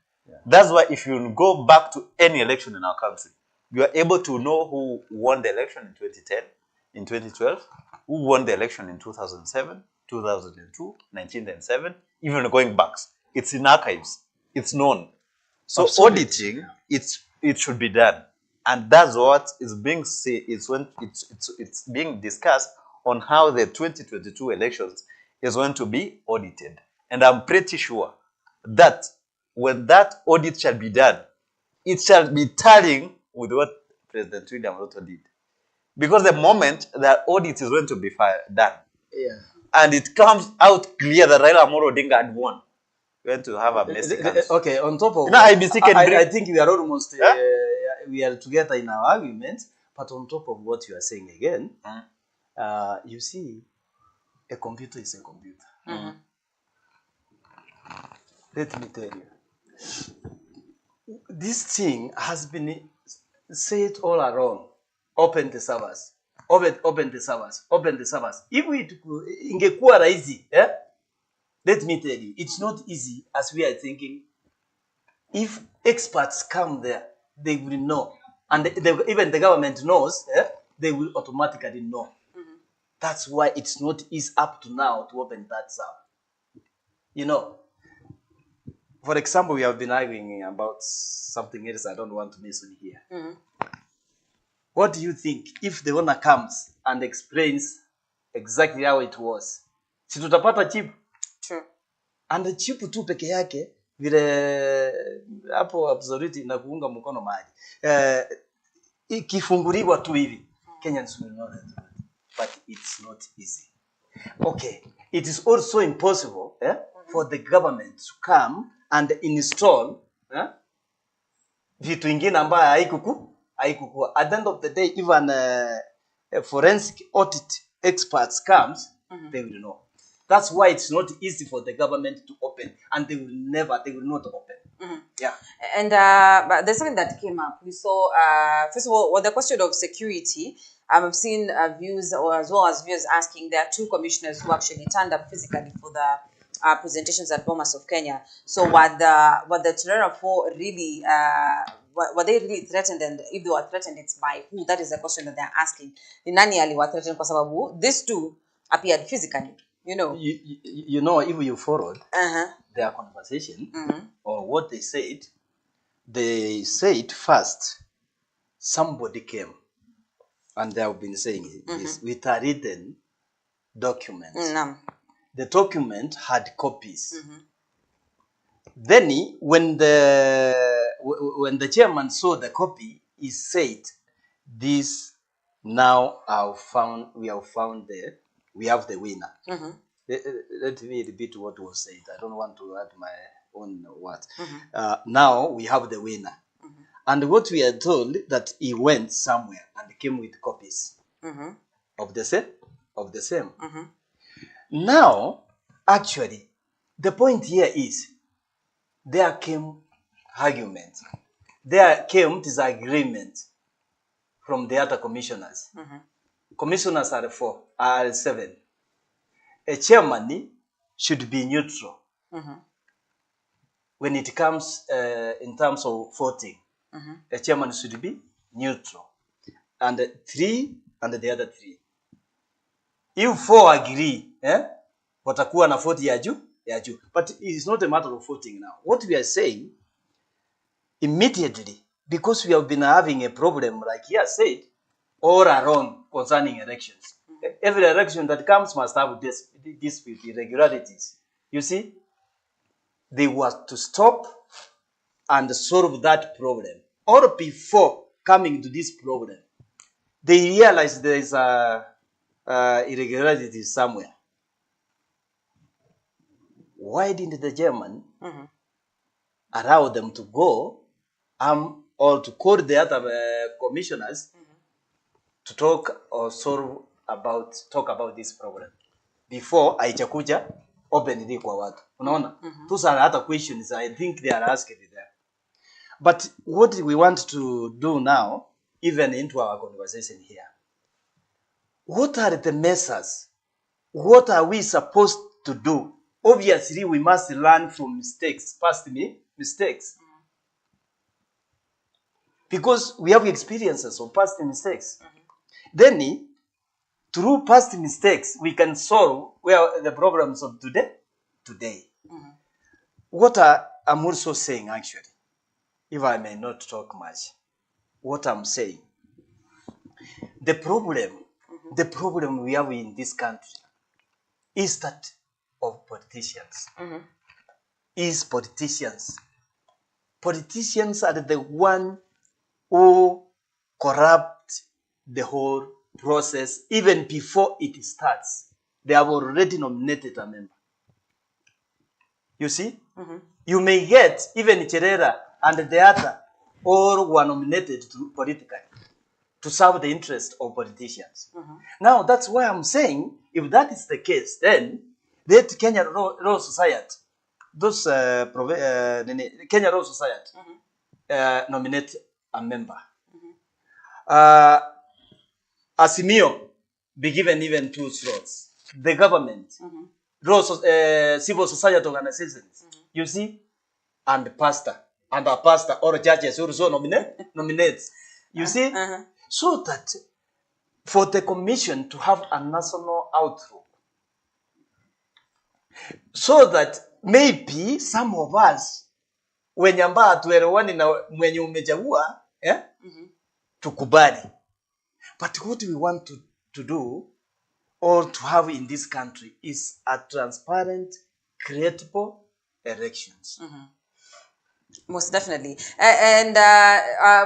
That's why if you go back to any election in our country, you are able to know who won the election in 2010, in 2012, who won the election in 2007, 2002, 1997, even going back. It's in archives. It's known. So auditing, it should be done. And that's what is being said. It's being discussed on how the 2022 elections is going to be audited. And I'm pretty sure that when that audit shall be done, it shall be tallying with what President William Ruto did. Because the moment that audit is going to be done, and it comes out clear that Raila Amolo Odinga had won, we're going to have a messy country. Okay, on top of I think we are almost we are together in our argument, but on top of what you are saying again, you see, a computer is a computer. Let me tell you, this thing has been said all along. Open the servers. Open the servers. Open the servers. If it ingekuwa rahisi, let me tell you, it's not easy as we are thinking. If experts come there, they will know. And even the government knows, they will automatically know. That's why it's not easy up to now to open that server. You know, for example, we have been arguing about something else I don't want to mention here. What do you think if the owner comes and explains exactly how it was? Si tutapata chip? True. And the chip tu peke yake vile hapo absolute na kuunga mkono maji. Ikifunguliwa tu hivi, Kenyans will know that. But it's not easy. Okay, it is also impossible for the government to come and install vitu ingine ambayo haikukuwa. At the end of the day, even forensic audit experts comes, they will know. That's why it's not easy for the government to open, and they will not open. Yeah. And but there's something that came up. We saw, first of all, the question of security. I've seen views, or as well as viewers asking. There are 2 commissioners who actually turned up physically for the presentations at Bomas of Kenya. So were the Tirera 4 really, were they really threatened? And if they were threatened, it's by who? That is the question that they're asking. Ni nani aliwa threatened kwa sababu these 2 appeared physically. You know. You know, if you followed their conversation or what they said first, somebody came and they have been saying this with a written document. The document had copies. Then when the chairman saw the copy, he said, "This now we have found we have the winner." Let me repeat what was said. I don't want to add my own words. Now we have the winner. And what we are told that he went somewhere and came with copies of the same. Now, actually, the point here is there came argument. There came disagreement from the other commissioners. Commissioners are 7. A chairman should be neutral when it comes in terms of voting. A chairman should be neutral. And 3 and the other 3. If 4 agree, watakuwa na vote ya juu. But it is not a matter of voting now. What we are saying, immediately, because we have been having a problem, like he has said, all along concerning elections. Every election that comes must have dispute, irregularities. You see, they were to stop and solve that problem. Or before coming to this problem, they realized there is irregularity somewhere. why didn't the chairman allow them to go or to call the other commissioners to talk or talk about this problem before haijakuja openly kwa watu? Unaona? Those are other questions I think they are asked there. But what we want to do now, even into our conversation here, what are the measures? What are we supposed to do? Obviously, we must learn from mistakes, past mistakes. Because we have experiences of past mistakes. Then, through past mistakes, we can solve the problems of today. What I'm also saying, actually, if I may not talk much, what I'm saying, the problem we have in this country is that of politicians. Is politicians. Politicians are the one who corrupt the whole process even before it starts. They have already nominated a member. You see? You may get even Cherera and the other all were nominated politically to serve the interest of politicians. Now, that's why I'm saying, if that is the case, then let Kenya Law Society, those Kenya Law Society, nominate a member. Asimio be given even 2 slots. The government, civil society organizations, you see, and a pastor or judges also nominates. You see, so that for the commission to have a national outlook, so that maybe some of us when ambao tuelewani na mwenye umechagua tukubali. But what we want to do or to have in this country is a transparent, credible elections. Most definitely. And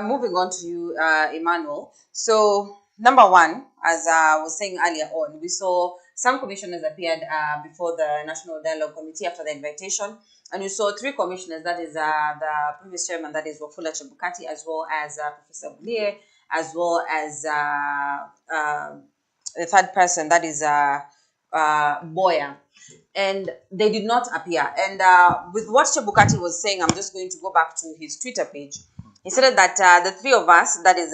moving on to you, Emmanuel. So, number one, as I was saying earlier on, we saw some commissioners appeared before the National Dialogue Committee after the invitation. And we saw 3 commissioners, that is the previous chairman, that is Wafula Chebukati, as well as Professor Bulie, as well as the third person, that is Boya. And they did not appear. And with what Chebukati was saying, I'm just going to go back to his Twitter page. He said that the 3 of us, that is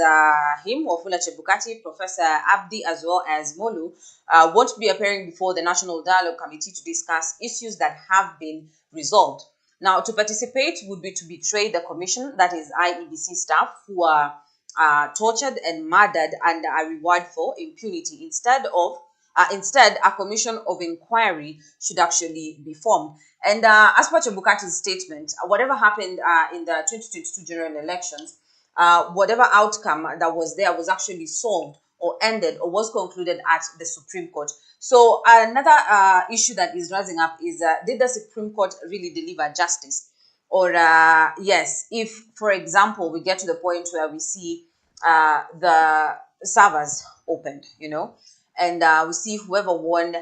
him, Wafula Chebukati, Professor Abdi, as well as Molu, won't be appearing before the National Dialogue Committee to discuss issues that have been resolved. Now, to participate would be to betray the commission, that is IEBC staff, who are tortured and murdered under a reward for impunity. Instead, a commission of inquiry should actually be formed. And as per Chebukati's statement, whatever happened in the 2022 general elections, whatever outcome that was there was actually solved or ended or was concluded at the Supreme Court. So another issue that is rising up is, did the Supreme Court really deliver justice? Or yes, if, for example, we get to the point where we see the servers opened, and we see whoever won,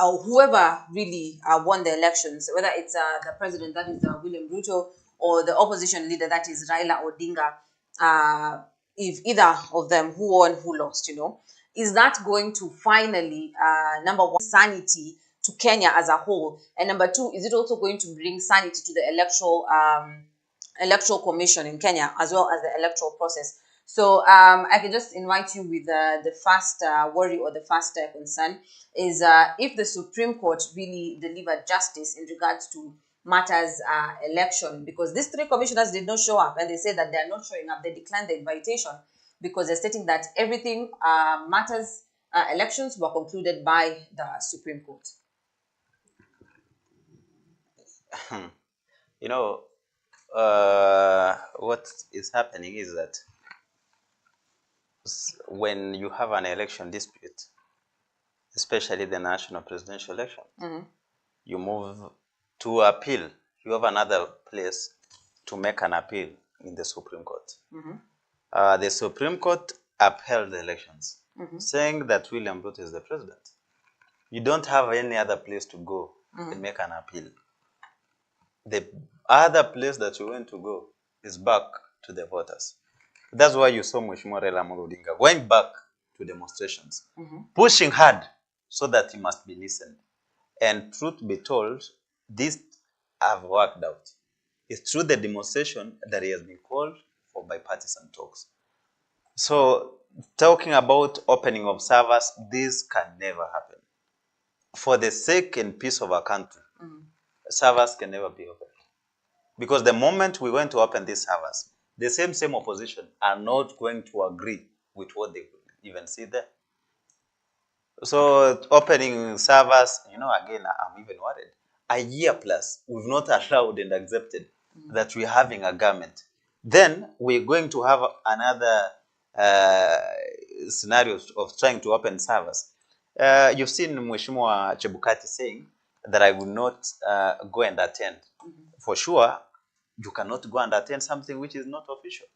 whoever really won the elections, whether it's the president, that is William Ruto, or the opposition leader, that is Raila Odinga, if either of them, who won, who lost, is that going to finally, number one, sanity to Kenya as a whole? And number 2, is it also going to bring sanity to the electoral commission in Kenya, as well as the electoral process? So I can just invite you with the first worry or the first concern is if the Supreme Court really delivered justice in regards to matters election, because these 3 commissioners did not show up, and they said that they are not showing up. They declined the invitation because they're stating that everything matters elections were concluded by the Supreme Court. What is happening is that when you have an election dispute, especially the national presidential election, you move to appeal. You have another place to make an appeal in the Supreme Court. The Supreme Court upheld the elections, saying that William Ruto is the president. You don't have any other place to go and make an appeal. The other place that you want to go is back to the voters. That's why you saw Mheshimiwa Raila Amolo Odinga going back to demonstrations, pushing hard so that he must be listened. And truth be told, this have worked out. It's through the demonstration that he has been called for bipartisan talks. So talking about opening of servers, this can never happen. For the sake and peace of our country, servers can never be opened. Because the moment we went to open these servers, the same opposition are not going to agree with what they could even see there. So opening servers, again, I'm even worried. A year plus, we've not allowed and accepted that we're having a government. Then we're going to have another scenario of trying to open servers. You've seen Mheshimiwa Chebukati saying that I will not go and attend. For sure, you cannot go and attend something which is not official.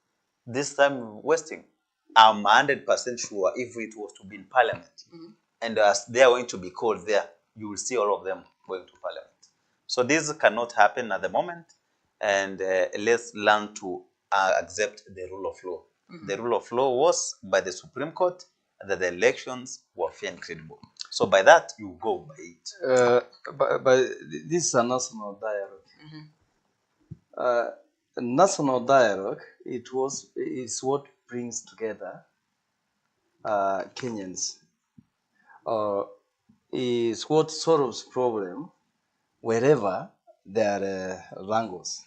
This time wasting. I'm 100% sure if it was to be in parliament, and as they are going to be called there, you will see all of them going to parliament. So this cannot happen at the moment, and let's learn to accept the rule of law. The rule of law was by the Supreme Court that the elections were fair and credible. So by that, you go by it. But this is a national dialogue. National dialogue, is what brings together Kenyans. Is what solves problem wherever there are wrangles.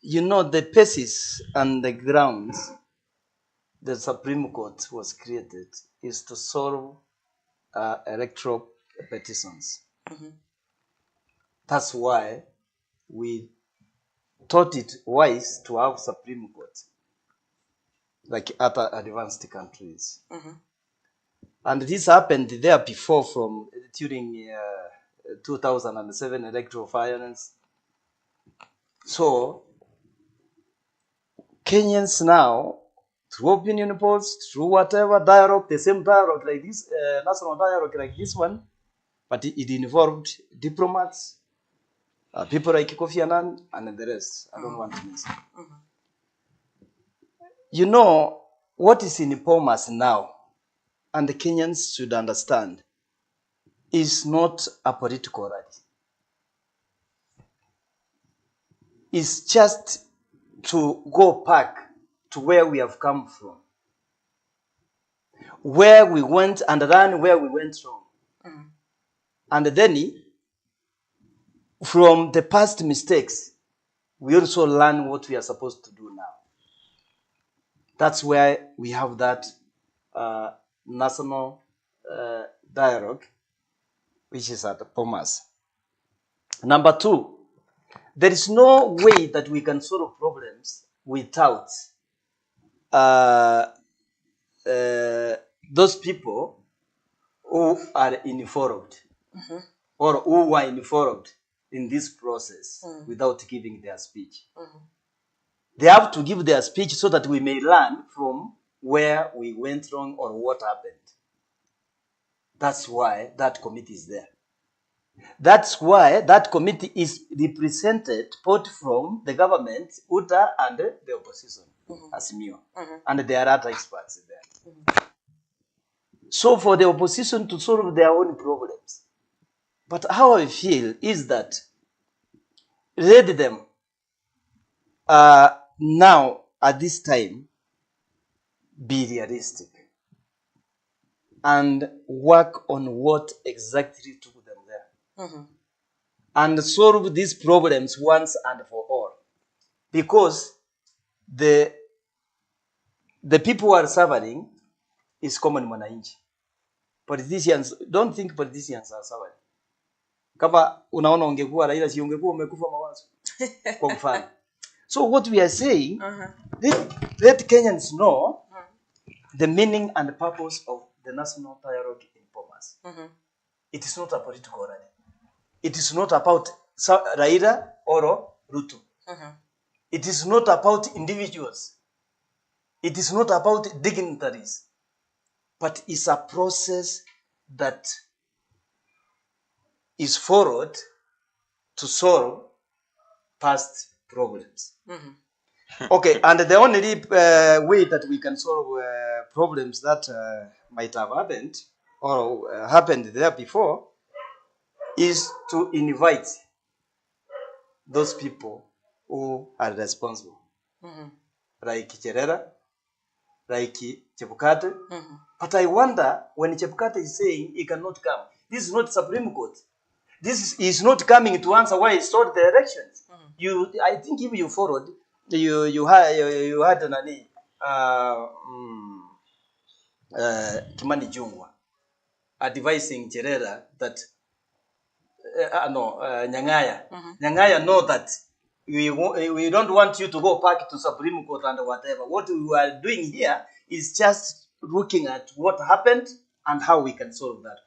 The basis and the grounds the Supreme Court was created is to solve electoral petitions. That's why we thought it wise to have Supreme Court, like other advanced countries. And this happened there before during 2007 electoral violence. So Kenyans now, through opinion polls, through whatever dialogue, the same dialogue like this, national dialogue like this one, but it involved diplomats, people like Kofi Annan, and the rest. I don't want to mention. What is in us now, and the Kenyans should understand, is not a political rally. It's just to go back to where we have come from, where we went, and learn where we went wrong. And then, from the past mistakes, we also learn what we are supposed to do now. That's where we have that national dialogue, which is at POMAS. Number two, there is no way that we can solve problems without those people who are involved or who were involved in this process without giving their speech. They have to give their speech so that we may learn from where we went wrong or what happened. That's why that committee is there. That's why that committee is represented both from the government, UTA, and the opposition, as MIO. And there are other experts there. So for the opposition to solve their own problems. But how I feel is that let them now, at this time, be realistic and work on what exactly took them there. And solve these problems once and for all. Because the people who are suffering is common mwananchi. Politicians, don't think politicians are suffering. Kama unaona ungekuwa Raila, si ungekuwa umekufa mawazo. Kwa mfano. So what we are saying, let Kenyans know the meaning and the purpose of the national dialogue in POMAS. It is not a political rally. It is not about Raila or Ruto. It is not about individuals. It is not about dignitaries. But it's a process that is followed to solve past problems. Okay, and the only way that we can solve problems that might have happened or happened there before is to invite those people who are responsible, like Cherera, like Chebukate. But I wonder, when Chebukate is saying he cannot come, this is not Supreme Court. This is not coming to answer why he stole the elections. I think if you followed, you had Nani, Kimani Jungwa advising Cherera that Nyangaya. Nyangaya know that we don't want you to go back to Supreme Court and whatever. What we are doing here is just looking at what happened and how we can solve that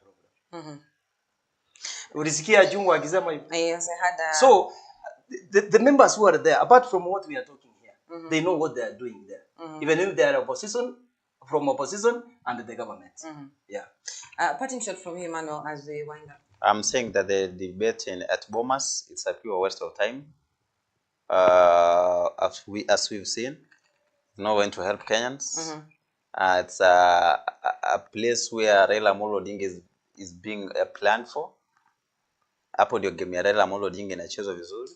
problem. Ulisikia Jungwa akisema hivyo? Yes, I had So the members who are there, apart from what we are talking here, they know what they are doing there. Even if they are from opposition and the government. Yeah. Parting shot from you, Emmanuel, as we wind up. I'm saying that the debate at Bomas, it's a pure waste of time. As we've seen, no one to help Kenyans. It's a place where Raila Amolo Odinga is being planned for. Hapo ndio game ya Raila Amolo Odinga inachezwa vizuri,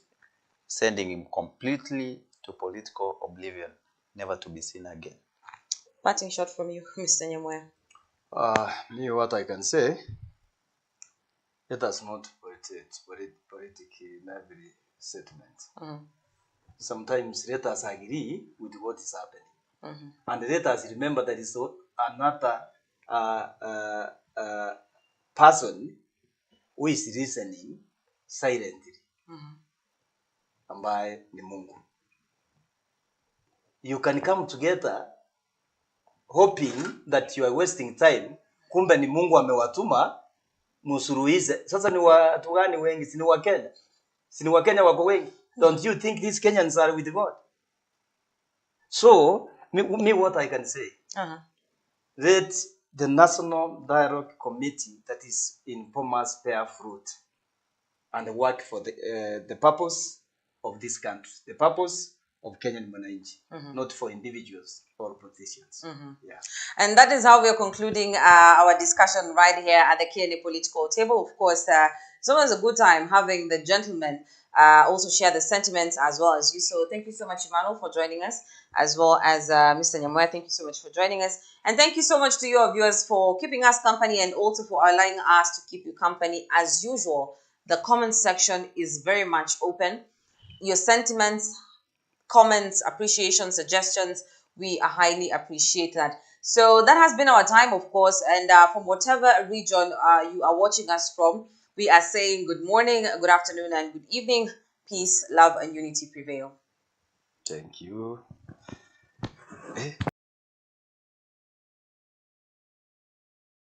sending him completely to political oblivion, never to be seen again. Parting shot from you, Mr. Nyamwea. Me, what I can say, let us not politic in every statement. Sometimes let us agree with what is happening. And let us remember that is another person who is listening silently. Ambaye ni Mungu. You can come together hoping that you are wasting time. Kumbe ni Mungu amewatuma musuruhize. Sasa ni watu gani wengi? Si ni wa Kenya? Si ni wa Kenya wako wengi? Don't you think these Kenyans are with God? So, me what I can say, that the National Dialogue Committee that is in Bomas bear fruit and work for the purpose of this country, the purpose of Kenyan Mwananchi, not for individuals or politicians. Yeah. And that is how we are concluding our discussion right here at the KNA political table. Of course, it's always a good time having the gentlemen also share the sentiments as well as you. So thank you so much, Emmanuel, for joining us, as well as Mr. Nyamwea. Thank you so much for joining us. And thank you so much to your viewers for keeping us company and also for allowing us to keep you company. As usual, the comment section is very much open. Your sentiments, comments, appreciation, suggestions, we highly appreciate that. So that has been our time, of course, and from whatever region you are watching us from, we are saying good morning, good afternoon, and good evening. Peace, love, and unity prevail. Thank you.